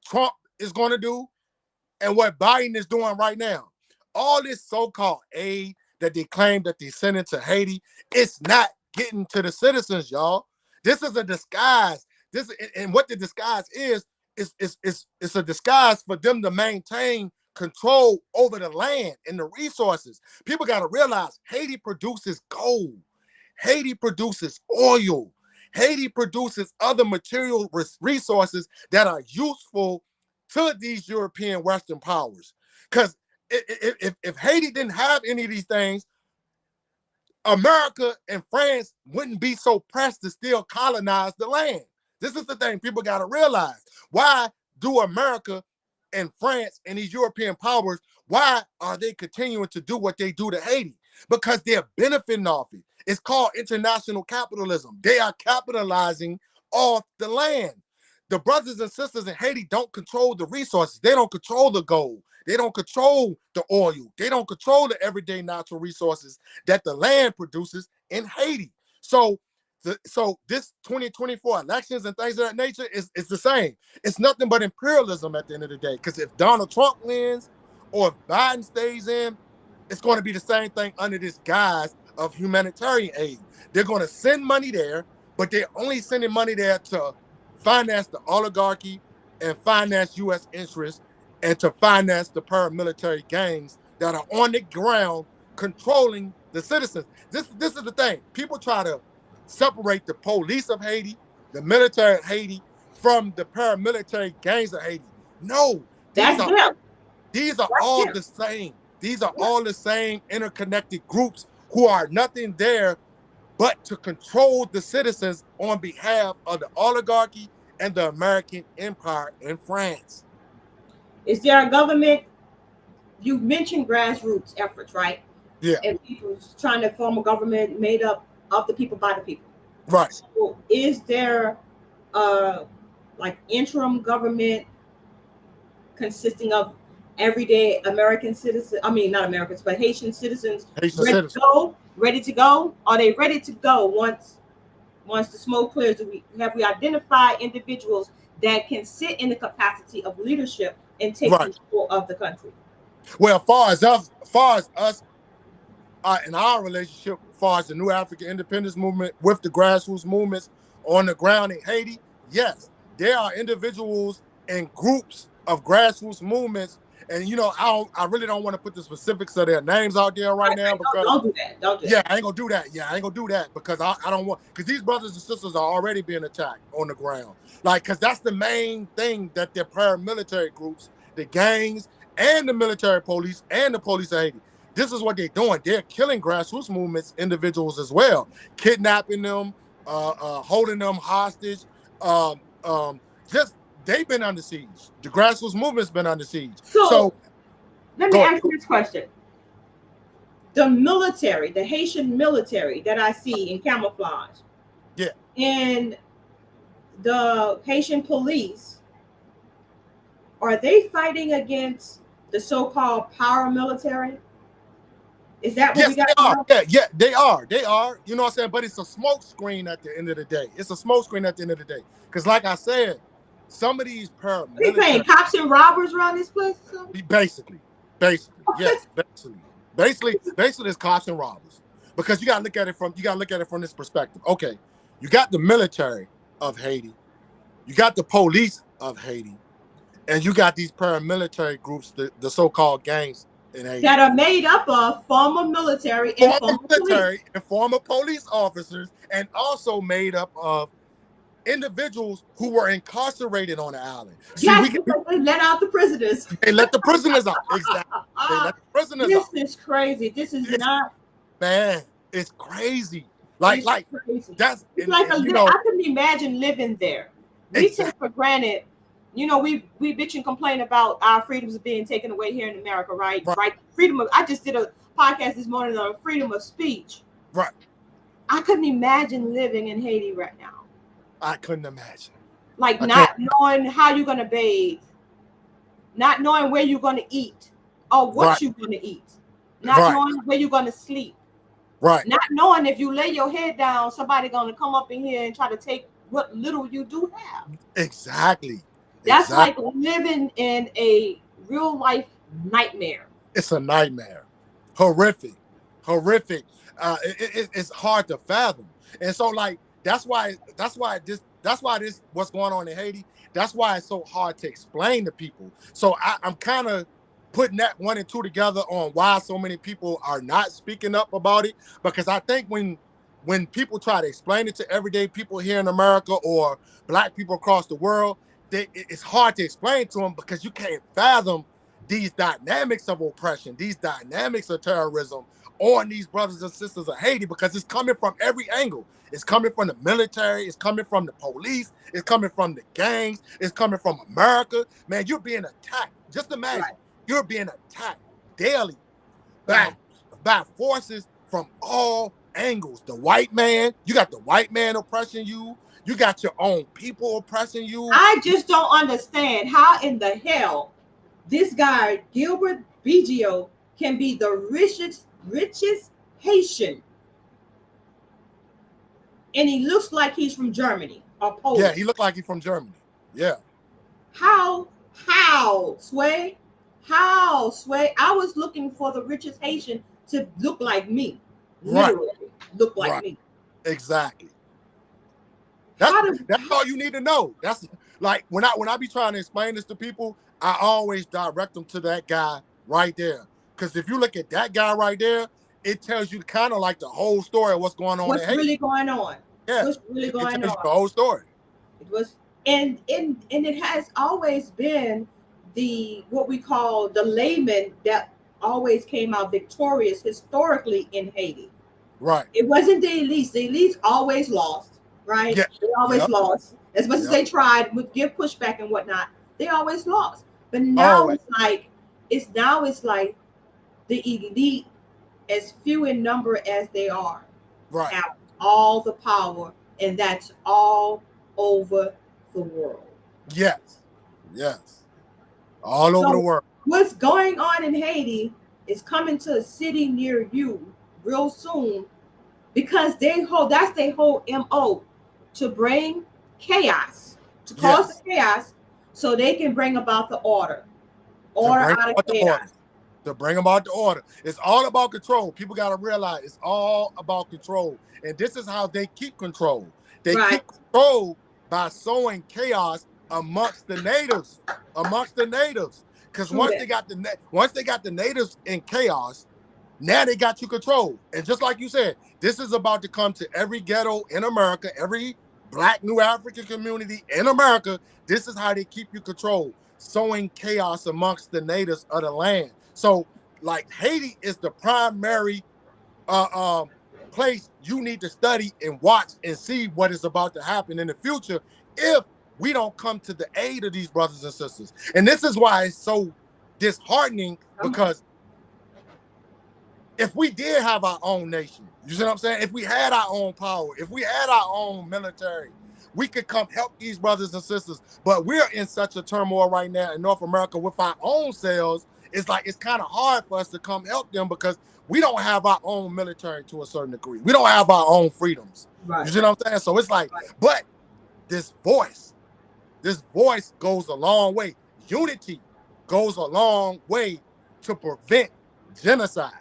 Trump is going to do and what Biden is doing right now. All this so-called aid that they claim that they sent into Haiti, it's not getting to the citizens, y'all. This is a disguise. And what the disguise is it's a disguise for them to maintain control over the land and the resources. People got to realize Haiti produces gold. Haiti produces oil. Haiti produces other material resources that are useful to these European Western powers. Because if Haiti didn't have any of these things, America and France wouldn't be so pressed to still colonize the land. This is the thing people got to realize. Why do America and France and these European powers, why are they continuing to do what they do to Haiti? Because they're benefiting off it. It's called international capitalism. They are capitalizing off the land. The brothers and sisters in Haiti don't control the resources. They don't control the gold. They don't control the oil. They don't control the everyday natural resources that the land produces in Haiti. So So this 2024 elections and things of that nature is the same. It's nothing but imperialism at the end of the day. Because if Donald Trump wins or if Biden stays in, it's going to be the same thing under this guise of humanitarian aid. They're going to send money there, but they're only sending money there to finance the oligarchy and finance U.S. interests and to finance the paramilitary gangs that are on the ground controlling the citizens. This is the thing. People try to separate the police of Haiti, the military of Haiti, from the paramilitary gangs of Haiti. No, these are all the same. These are all the same interconnected groups who are nothing there but to control the citizens on behalf of the oligarchy and the American empire in France. Is there a government? You mentioned grassroots efforts, right? Yeah. And people trying to form a government made up of the people by the people. Right. So is there like interim government consisting of everyday American citizens? I mean, not Americans, but Haitian citizens ready to go? Are they ready to go once the smoke clears? Have we identified individuals that can sit in the capacity of leadership and take control of the country? Well, as far as us in our relationship, as far as the new Afrika Independence Movement with the grassroots movements on the ground in Haiti, yes, there are individuals and groups of grassroots movements. And I really don't want to put the specifics of their names out there right now because don't do that. Don't do that. I ain't gonna do that. I ain't gonna do that because I don't want, because these brothers and sisters are already being attacked on the ground. Like, because that's the main thing that their paramilitary groups, the gangs, and the military police and the police of Haiti. This is what they're doing. They're killing grassroots movements, individuals as well, kidnapping them, holding them hostage. They've been under siege. The grassroots movement's been under siege. So let me ask you this question. The military, the Haitian military that I see in camouflage, and the Haitian police, are they fighting against the so-called paramilitary? Is that what we got? They are. They are. You know what I'm saying? But it's a smoke screen at the end of the day. It's a smoke screen at the end of the day. Because like I said, some of these paramilitary... They paying cops and robbers around this place? Basically, yes. Basically, it's cops and robbers. Because you gotta look at it from this perspective. Okay, you got the military of Haiti, you got the police of Haiti, and you got these paramilitary groups, the so-called gangs in Haiti, that are made up of former military and former police officers, and also made up of individuals who were incarcerated on the island. They let out the prisoners. They let the prisoners out. Exactly. They let the prisoners out. This is crazy. Man, it's crazy. Like crazy. That's I couldn't imagine living there. We take for granted. We bitch and complain about our freedoms being taken away here in America, right? Freedom of. I just did a podcast this morning on freedom of speech. Right. I couldn't imagine living in Haiti right now. I couldn't imagine. Like not knowing how you're gonna bathe, not knowing where you're gonna eat or what you're gonna eat, not knowing where you're gonna sleep, not knowing if you lay your head down, somebody gonna come up in here and try to take what little you do have. Exactly. That's like living in a real life nightmare. It's a nightmare. Horrific. It's hard to fathom. And so like that's why this what's going on in Haiti. That's why it's so hard to explain to people. So I'm kind of putting that 1 and 2 together on why so many people are not speaking up about it. Because I think when people try to explain it to everyday people here in America or Black people across the world, it's hard to explain to them because you can't fathom these dynamics of oppression, these dynamics of terrorism on these brothers and sisters of Haiti, because it's coming from every angle. It's coming from the military, it's coming from the police, it's coming from the gangs, it's coming from America. Man, you're being attacked. Just imagine, you're being attacked daily by forces from all angles. The white man, you got the white man oppressing you. You got your own people oppressing you. I just don't understand how in the hell this guy, Gilbert Bigio, can be the richest Haitian and he looks like he's from Germany or Poland. Yeah, he looked like he's from Germany. Yeah. How, Sway? How, Sway? I was looking for the richest Haitian to look like me. Literally look like me. Exactly. That's all you need to know. That's like when I be trying to explain this to people, I always direct them to that guy right there. Because if you look at that guy right there, it tells you kind of like the whole story of what's going on. What's really going on? Yeah. What's really going on? The whole story. It was, and it has always been what we call the layman that always came out victorious historically in Haiti. Right. It wasn't the elites. The elites always lost, right? Yeah. They always lost. As much as they tried with give pushback and whatnot, they always lost. But now it's like the elite, as few in number as they are, have all the power, and that's all over the world. Yes. All over the world. What's going on in Haiti is coming to a city near you real soon, because that's their whole MO, to bring chaos, to cause the chaos, so they can bring about the order out of chaos. To bring about the order. It's all about control. People got to realize it's all about control. And this is how they keep control. They keep control by sowing chaos amongst the natives. Because once they got the natives in chaos, now they got you controlled. And just like you said, this is about to come to every ghetto in America, every Black New African community in America. This is how they keep you controlled, sowing chaos amongst the natives of the land. So, like, Haiti is the primary place you need to study and watch and see what is about to happen in the future if we don't come to the aid of these brothers and sisters. And this is why it's so disheartening, because if we did have our own nation, you see what I'm saying? If we had our own power, if we had our own military, we could come help these brothers and sisters. But we're in such a turmoil right now in North America with our own selves. It's like it's kind of hard for us to come help them because we don't have our own military to a certain degree. We don't have our own freedoms. Right. You see what I'm saying? So it's like, but this voice goes a long way. Unity goes a long way to prevent genocide.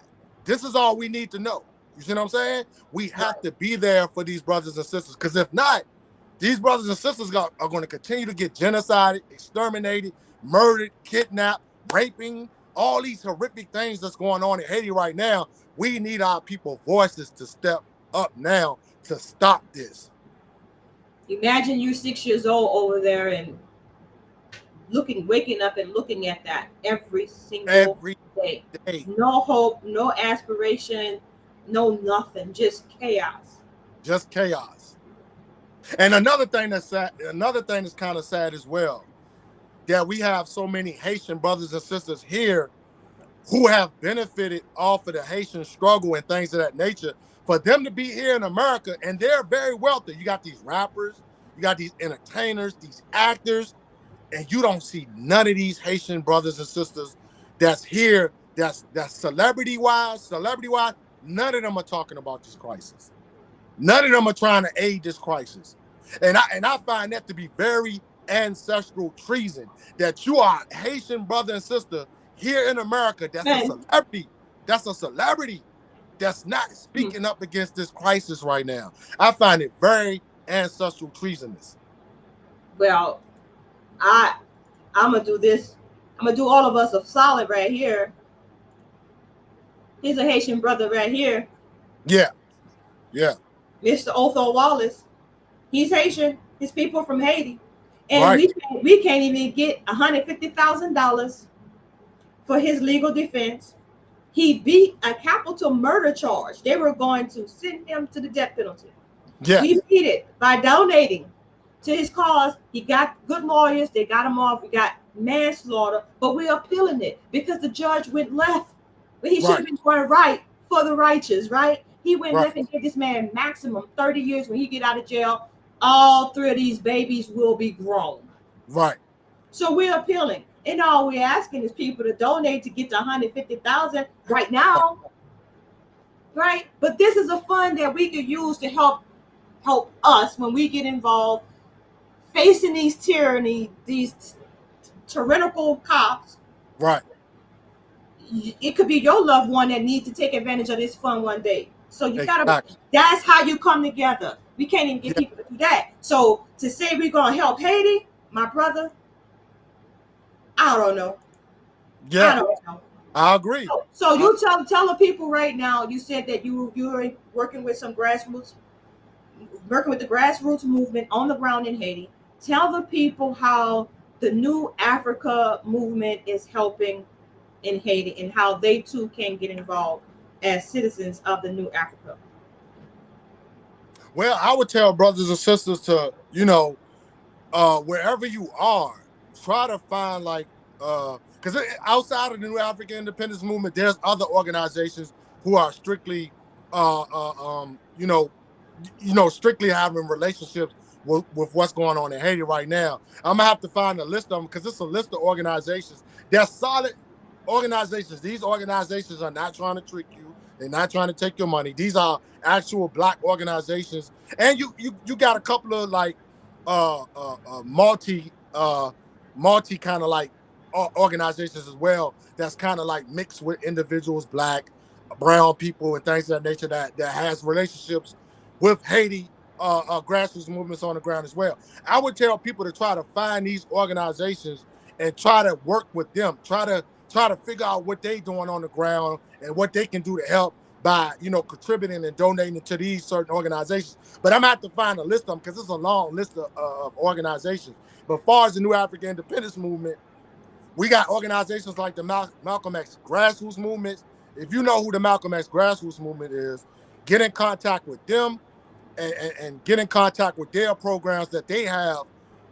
This is all we need to know. You see what I'm saying? We have to be there for these brothers and sisters, because if not, these brothers and sisters are going to continue to get genocided, exterminated, murdered, kidnapped, raping, all these horrific things that's going on in Haiti right now. We need our people's voices to step up now to stop this. Imagine you're 6 years old over there and waking up and looking at that every single day. No hope, no aspiration, no nothing, just chaos. Just chaos. And another thing that's sad, kind of sad as well, that we have so many Haitian brothers and sisters here who have benefited off of the Haitian struggle and things of that nature, for them to be here in America, and they're very wealthy. You got these rappers, you got these entertainers, these actors, and you don't see none of these Haitian brothers and sisters that's here, that's celebrity-wise, none of them are talking about this crisis. None of them are trying to aid this crisis. And I find that to be very ancestral treason, that you are a Haitian brother and sister here in America that's a celebrity that's not speaking up against this crisis right now. I find it very ancestral treasonous. Well, I'm gonna do this. I'm gonna do all of us a solid right here. Here's a Haitian brother right here. Yeah. Mr. Otho Wallace. He's Haitian. His people from Haiti. And we can't even get $150,000 for his legal defense. He beat a capital murder charge. They were going to send him to the death penalty. Yeah. He beat it by donating to his cause. He got good lawyers. They got him off. We got manslaughter, but we're appealing it because the judge went left. But he should have been going right for the righteous, right? He went left and gave this man maximum 30 years. When he get out of jail, all 3 of these babies will be grown. Right. So we're appealing. And all we're asking is people to donate to get to $150,000 right now. Right? But this is a fund that we could use to help help us when we get involved facing these tyranny, these tyrannical cops. Right. It could be your loved one that needs to take advantage of this fund one day. So you gotta, Exactly. that's how you come together. We can't even get Yeah. people to do that. So to say we're gonna help Haiti, my brother, I don't know. Yeah. I don't know. I agree. So you tell the people right now. You said that you're working with some grassroots, working with the grassroots movement on the ground in Haiti. Tell the people how the New Africa movement is helping in Haiti and how they too can get involved as citizens of the New Africa. Well, I would tell brothers and sisters to, wherever you are, try to find like because outside of the New African Independence Movement, there's other organizations who are strictly strictly having relationships with what's going on in Haiti right now. I'm gonna have to find a list of them because it's a list of organizations. They're solid organizations. These organizations are not trying to trick you. They're not trying to take your money. These are actual Black organizations, and you got a couple of like multi kind of like organizations as well. That's kind of like mixed with individuals, Black, brown people, and things of that nature that has relationships with Haiti grassroots movements on the ground as well. I would tell people to try to find these organizations and try to work with them. Try to figure out what they're doing on the ground and what they can do to help by contributing and donating to these certain organizations. But I'm gonna have to find a list of them because it's a long list of organizations. But as far as the New African Independence Movement, we got organizations like the Malcolm X grassroots movements. If you know who the Malcolm X grassroots movement is, get in contact with them and get in contact with their programs that they have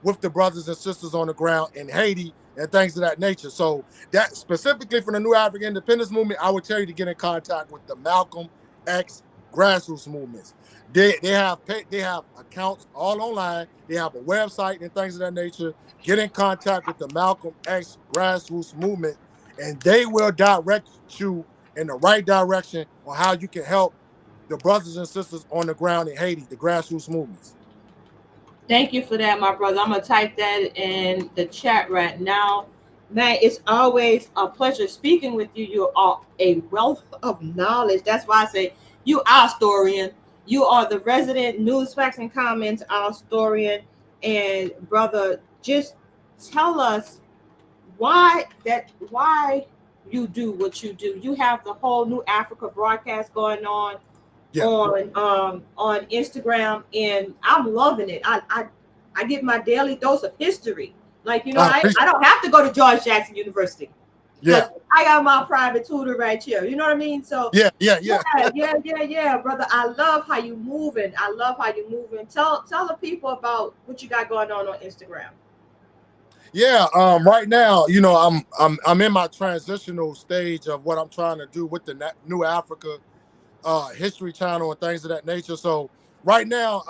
with the brothers and sisters on the ground in Haiti and things of that nature. So that specifically for the New African Independence Movement, I would tell you to get in contact with the Malcolm X grassroots movements. They have accounts all online. They have a website and things of that nature. Get in contact with the Malcolm X grassroots movement, and they will direct you in the right direction on how you can help the brothers and sisters on the ground in Haiti, the grassroots movements. Thank you for that, my brother. I'm gonna type that in the chat right now. Man, it's always a pleasure speaking with you. You are a wealth of knowledge. That's why I say you are historian. You are the resident news, facts, and comments historian. And brother, just tell us why you do what you do. You have the whole New Africa broadcast going on. Yeah. On Instagram, and I'm loving it. I get my daily dose of history. Like, I don't have to go to George Jackson University. Yeah. I got my private tutor right here. You know what I mean? So yeah, brother. I love how you moving. Tell the people about what you got going on Instagram. Yeah, right now, I'm in my transitional stage of what I'm trying to do with the New Africa History Channel and things of that nature. So right now,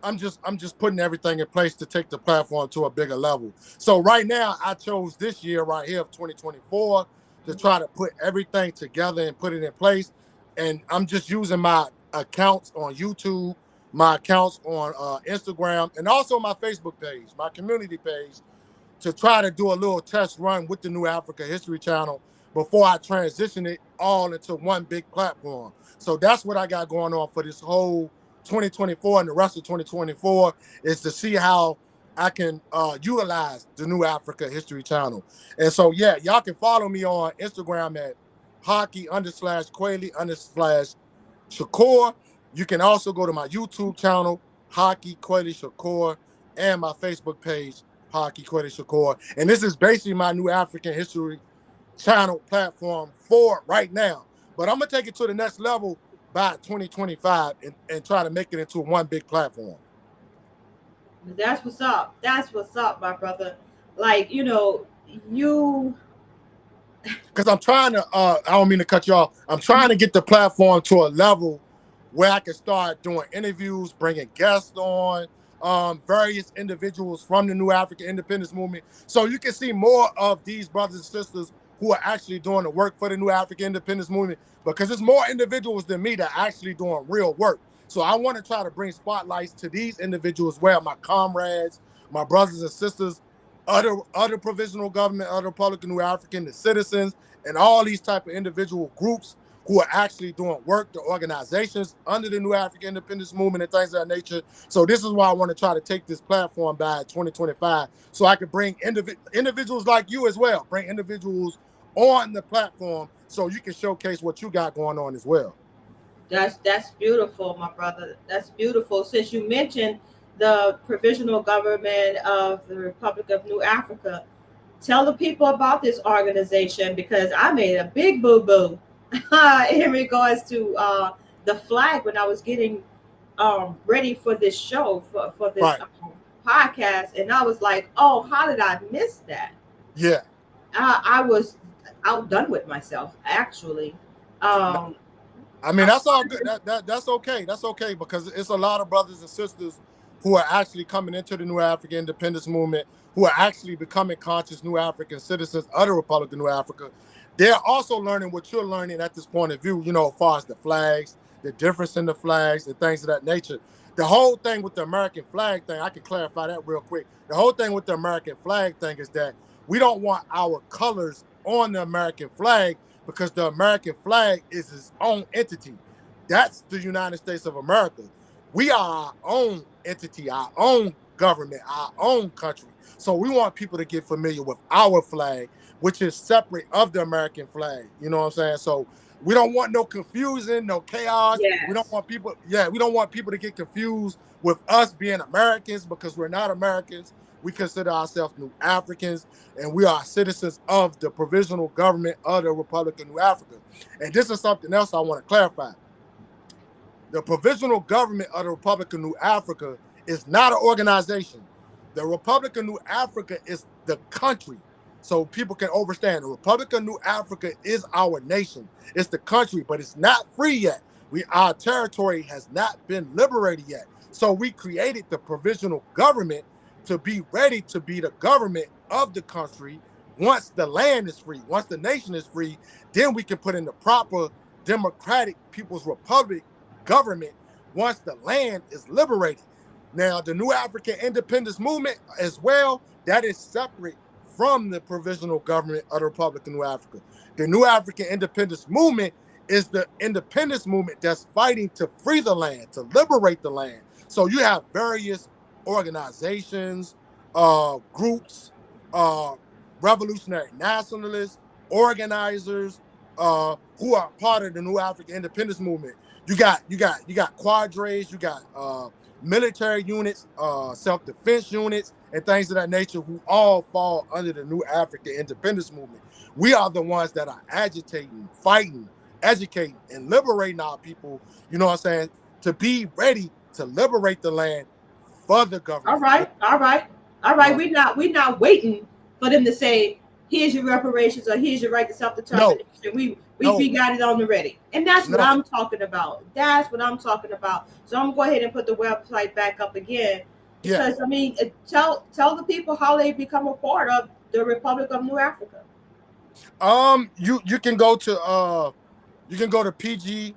I'm just putting everything in place to take the platform to a bigger level. So right now, I chose this year right here of 2024 to try to put everything together and put it in place. And I'm just using my accounts on YouTube, my accounts on Instagram, and also my Facebook page, my community page, to try to do a little test run with the New Africa History Channel before I transition it all into one big platform. So that's what I got going on for this whole 2024 and the rest of 2024 is to see how I can utilize the New Africa History Channel. And so, yeah, y'all can follow me on Instagram at Haki_Kweli_Shakur. You can also go to my YouTube channel, Haki Kweli Shakur, and my Facebook page, Haki Kweli Shakur. And this is basically my New African History Channel platform for right now. But I'm going to take it to the next level by 2025 and try to make it into one big platform. That's what's up. That's what's up, my brother. Like, you because I'm trying to I don't mean to cut you off. I'm trying to get the platform to a level where I can start doing interviews, bringing guests on, various individuals from the New African Independence Movement, so you can see more of these brothers and sisters who are actually doing the work for the New African Independence Movement, because there's more individuals than me that are actually doing real work. So I want to try to bring spotlights to these individuals as well, my comrades, my brothers and sisters, other provisional government, other Republic of New African, the citizens, and all these type of individual groups who are actually doing work, the organizations under the New African Independence Movement and things of that nature. So this is why I want to try to take this platform by 2025, so I could bring individuals like you as well, bring individuals on the platform so you can showcase what you got going on as well. That's beautiful, my brother. That's beautiful. Since you mentioned the provisional government of the Republic of New Africa, tell the people about this organization, because I made a big boo-boo in regards to the flag when I was getting ready for this show, for this Right. podcast, and I was like, oh, how did I miss that? Yeah. I was outdone with myself, actually. I mean, that's all good. That's okay. That's okay, because it's a lot of brothers and sisters who are actually coming into the New African Independence Movement, who are actually becoming conscious New African citizens of the Republic of New Africa. They're also learning what you're learning at this point of view, as far as the flags, the difference in the flags, and things of that nature. The whole thing with the American flag thing, I can clarify that real quick. The whole thing with the American flag thing is that we don't want our colors on the American flag, because the American flag is its own entity. That's the United States of America. We are our own entity, our own government, our own country. So we want people to get familiar with our flag, which is separate of the American flag. You know what I'm saying? So we don't want no confusion, no chaos. Yes. We don't want people to get confused with us being Americans, because we're not Americans. We consider ourselves New Africans, and we are citizens of the provisional government of the Republic of New Africa. And this is something else I want to clarify. The provisional government of the Republic of New Africa is not an organization. The Republic of New Africa is the country. So people can understand, the Republic of New Africa is our nation. It's the country, but it's not free yet. Our territory has not been liberated yet. So we created the provisional government to be ready to be the government of the country. Once the land is free, once the nation is free, then we can put in the proper democratic People's Republic government once the land is liberated. Now, the New African Independence Movement as well, that is separate from the provisional government of the Republic of New Africa. The New African Independence Movement is the independence movement that's fighting to free the land, to liberate the land. So you have various organizations, groups, revolutionary nationalists, organizers, who are part of the New African Independence Movement. You got quadres, you got military units, self-defense units, and things of that nature, who all fall under the New African Independence Movement. We are the ones that are agitating, fighting, educating, and liberating our people, you know what I'm saying, to be ready to liberate the land for the government. All right. We're not waiting for them to say, here's your reparations or here's your right to self-determination. No. We got it on the ready. And that's what I'm talking about. That's what I'm talking about. So I'm going to go ahead and put the website back up again. Because, I mean, tell the people how they become a part of the Republic of New Africa. You can go to PG-RNA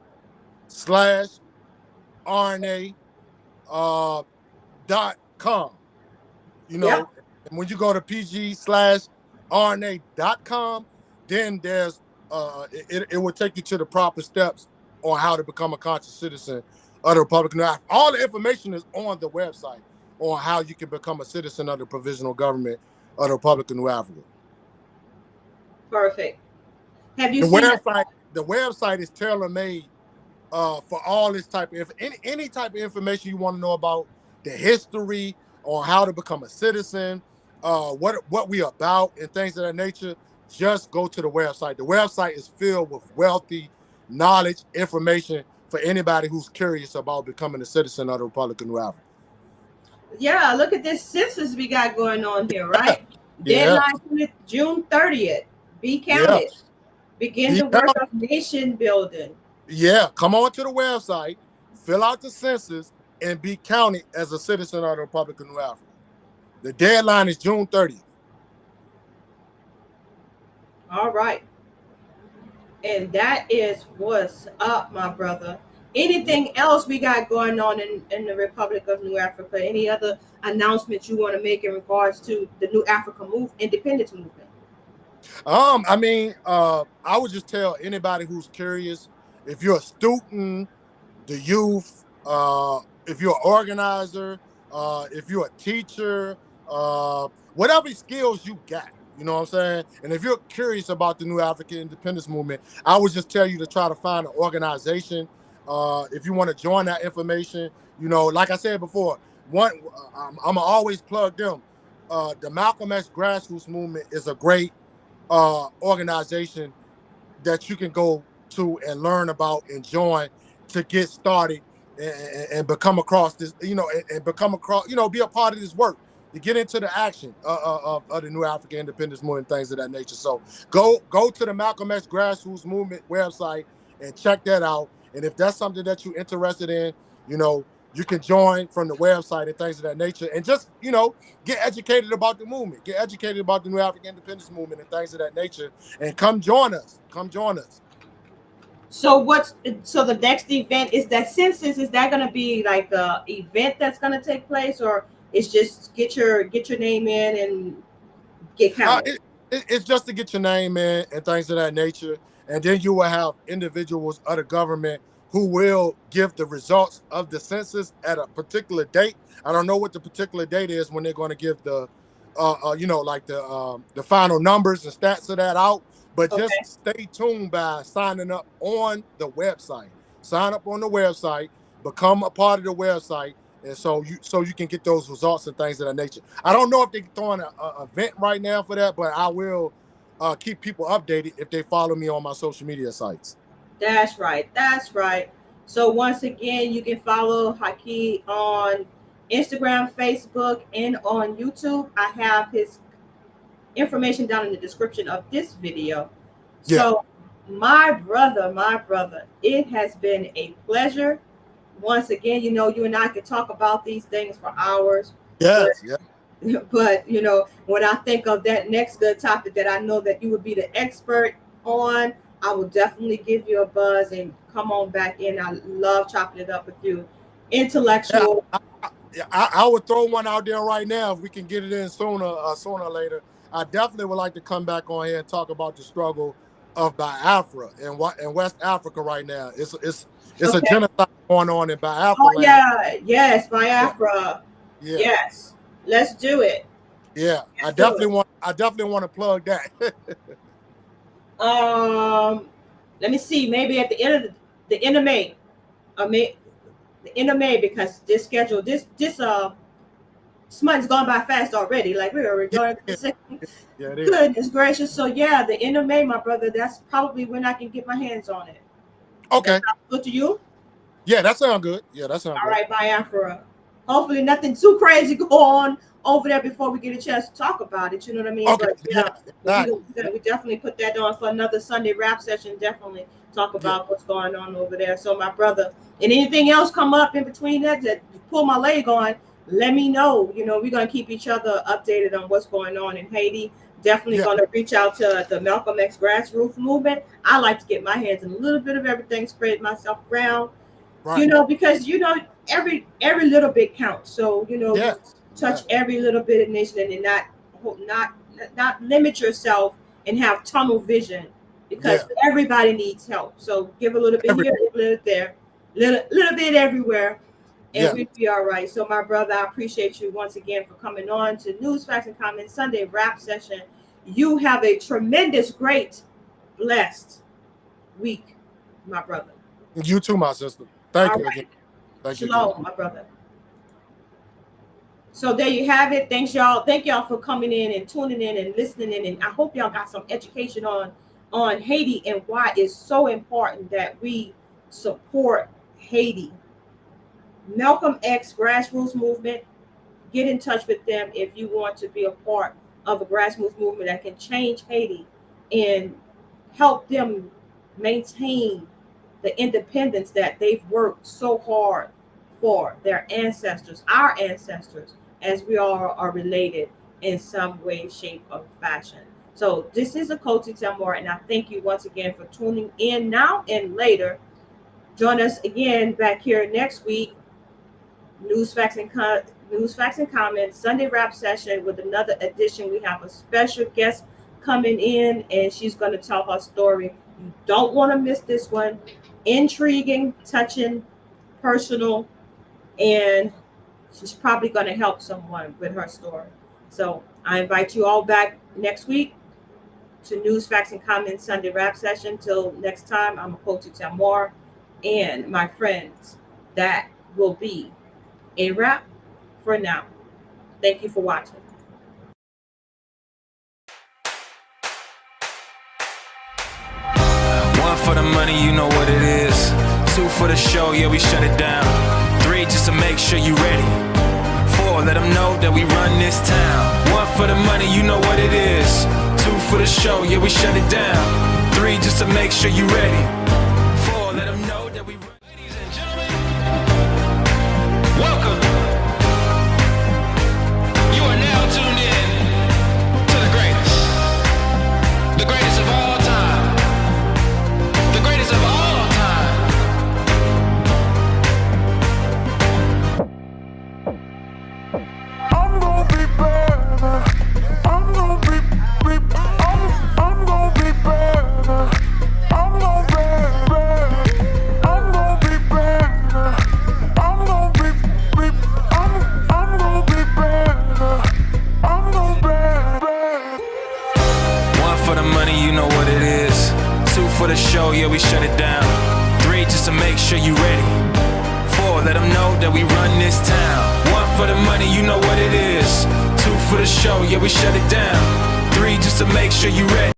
.com. And when you go to PG/RNA.com, then there's it will take you to the proper steps on how to become a conscious citizen of the Republic of New Africa. All the information is on the website on how you can become a citizen of the provisional government of the Republic of New Africa. Perfect. Have you the seen website? The website is tailor-made for all this type of any type of information you want to know about the history on how to become a citizen, what we about, and things of that nature. Just go to the website. The website is filled with wealthy knowledge, information for anybody who's curious about becoming a citizen of the Republic of New Africa. Yeah, look at this census we got going on here, right? Deadline June 30th. Be counted. Begin the work of nation building. Yeah, come on to the website, fill out the census, and be counted as a citizen of the Republic of New Africa. The deadline is June 30th. All right. And that is what's up, my brother. Anything else we got going on in the Republic of New Africa? Any other announcements you want to make in regards to the New Africa Independence Movement? I mean, I would just tell anybody who's curious, if you're a student, the youth, if you're an organizer, if you're a teacher, whatever skills you got, you know what I'm saying? And if you're curious about the New African Independence Movement, I would just tell you to try to find an organization. If you want to join that information, you know, like I said before, I'm always plug them. The Malcolm X Grassroots Movement is a great organization that you can go to and learn about and join to get started and become across this, you know, and become across, you know, be a part of this work to get into the action of the New African Independence Movement, things of that nature. So go to the Malcolm X Grassroots Movement website and check that out. And if that's something that you're interested in, you know, you can join from the website and things of that nature, and just, you know, get educated about the movement, get educated about the New African Independence Movement and things of that nature, and come join us. Come join us. So the next event is that census? Is that going to be like a event that's going to take place, or it's just get your name in and get counted? It's just to get your name in and things of that nature, and then you will have individuals of the government who will give the results of the census at a particular date. I don't know what the particular date is when they're going to give the, you know, like the final numbers and stats of that out. But just stay tuned by signing up on the website. Sign up on the website, become a part of the website, and so you can get those results and things of that nature. I don't know if they're throwing an event right now for that, but I will keep people updated if they follow me on my social media sites. That's right. That's right. So once again, you can follow Haki on Instagram, Facebook, and on YouTube. I have his information down in the description of this video. Yeah. So my brother, it has been a pleasure. Once again, you know, you and I could talk about these things for hours. Yes, But you know, when I think of that next good topic that I know that you would be the expert on, I will definitely give you a buzz and come on back in. I love chopping it up with you. Intellectual. Yeah, I would throw one out there right now if we can get it in sooner or later. I definitely would like to come back on here and talk about the struggle of Biafra in West Africa right now. It's a genocide going on in Biafra. Oh yeah, yes, Biafra. Yeah. Yes, let's do it. Yeah, I definitely want to plug that. Let me see. Maybe at the end of the end of May, the end of May, because this schedule, this month's gone by fast already. Like we already going. Yeah, goodness gracious. So yeah, the end of May, my brother. That's probably when I can get my hands on it. Okay. Good to you? Yeah, that sounds good. Yeah, that sounds all good. Right, Biafra. Hopefully nothing too crazy go on over there before we get a chance to talk about it. You know what I mean? Okay. But we definitely put that on for another Sunday rap session. Definitely talk about what's going on over there. So my brother, and anything else come up in between that pull my leg on, let me know. You know, we're going to keep each other updated on what's going on in Haiti. Definitely going to reach out to the Malcolm X Grassroots Movement. I like to get my hands in a little bit of everything, spread myself around. Right. You know, because you know every little bit counts. So you know, touch every little bit of nation and not limit yourself and have tunnel vision, because everybody needs help. So give a little bit here, a little there, little bit everywhere, and we'd be all right. So my brother, I appreciate you once again for coming on to News, Facts, and Comments Sunday Rap Session. You have a tremendous, great, blessed week, my brother. You too, my sister. Thank you again. Thank you. Shalom, my brother. So there you have it. Thanks, y'all. Thank y'all for coming in and tuning in and listening in. And I hope y'all got some education on Haiti and why it's so important that we support Haiti. Malcolm X Grassroots Movement. Get in touch with them if you want to be a part of a grassroots movement that can change Haiti and help them maintain the independence that they've worked so hard for, their ancestors, our ancestors, as we all are related in some way, shape, or fashion. So this is Achoti Tamor, and I thank you once again for tuning in now and later. Join us again back here next week. News, facts, and comments Sunday rap session with another edition. We have a special guest coming in, and she's going to tell her story. You don't want to miss this one. Intriguing, touching, personal, and she's probably going to help someone with her story. So I invite you all back next week to News, Facts, and Comments Sunday rap session. Till next time, I'm Achoti Tamor, and my friends, that will be a wrap for now. Thank you for watching. One for the money, you know what it is. Two for the show, yeah, we shut it down. Three, just to make sure you ready. Four, let them know that we run this town. One for the money, you know what it is. Two for the show, yeah, we shut it down. Three, just to make sure you ready. Four, let them know that we run. Ladies and gentlemen, welcome. You are now tuned in to the greatest. The greatest of all time. The greatest of all time. I'm gonna be better. I'm gonna be I'm gonna be better. I'm gonna be better. I'm gonna be better. I'm gonna be I'm gonna be better. I'm gonna be better. One for the money, you know what it is. Two for the show, yeah, we shut it down. Three, just to make sure you ready. Four, let them know that we run this town. One for the money, you know what it is. Two for the show, yeah, we shut it down. Three, just to make sure you ready.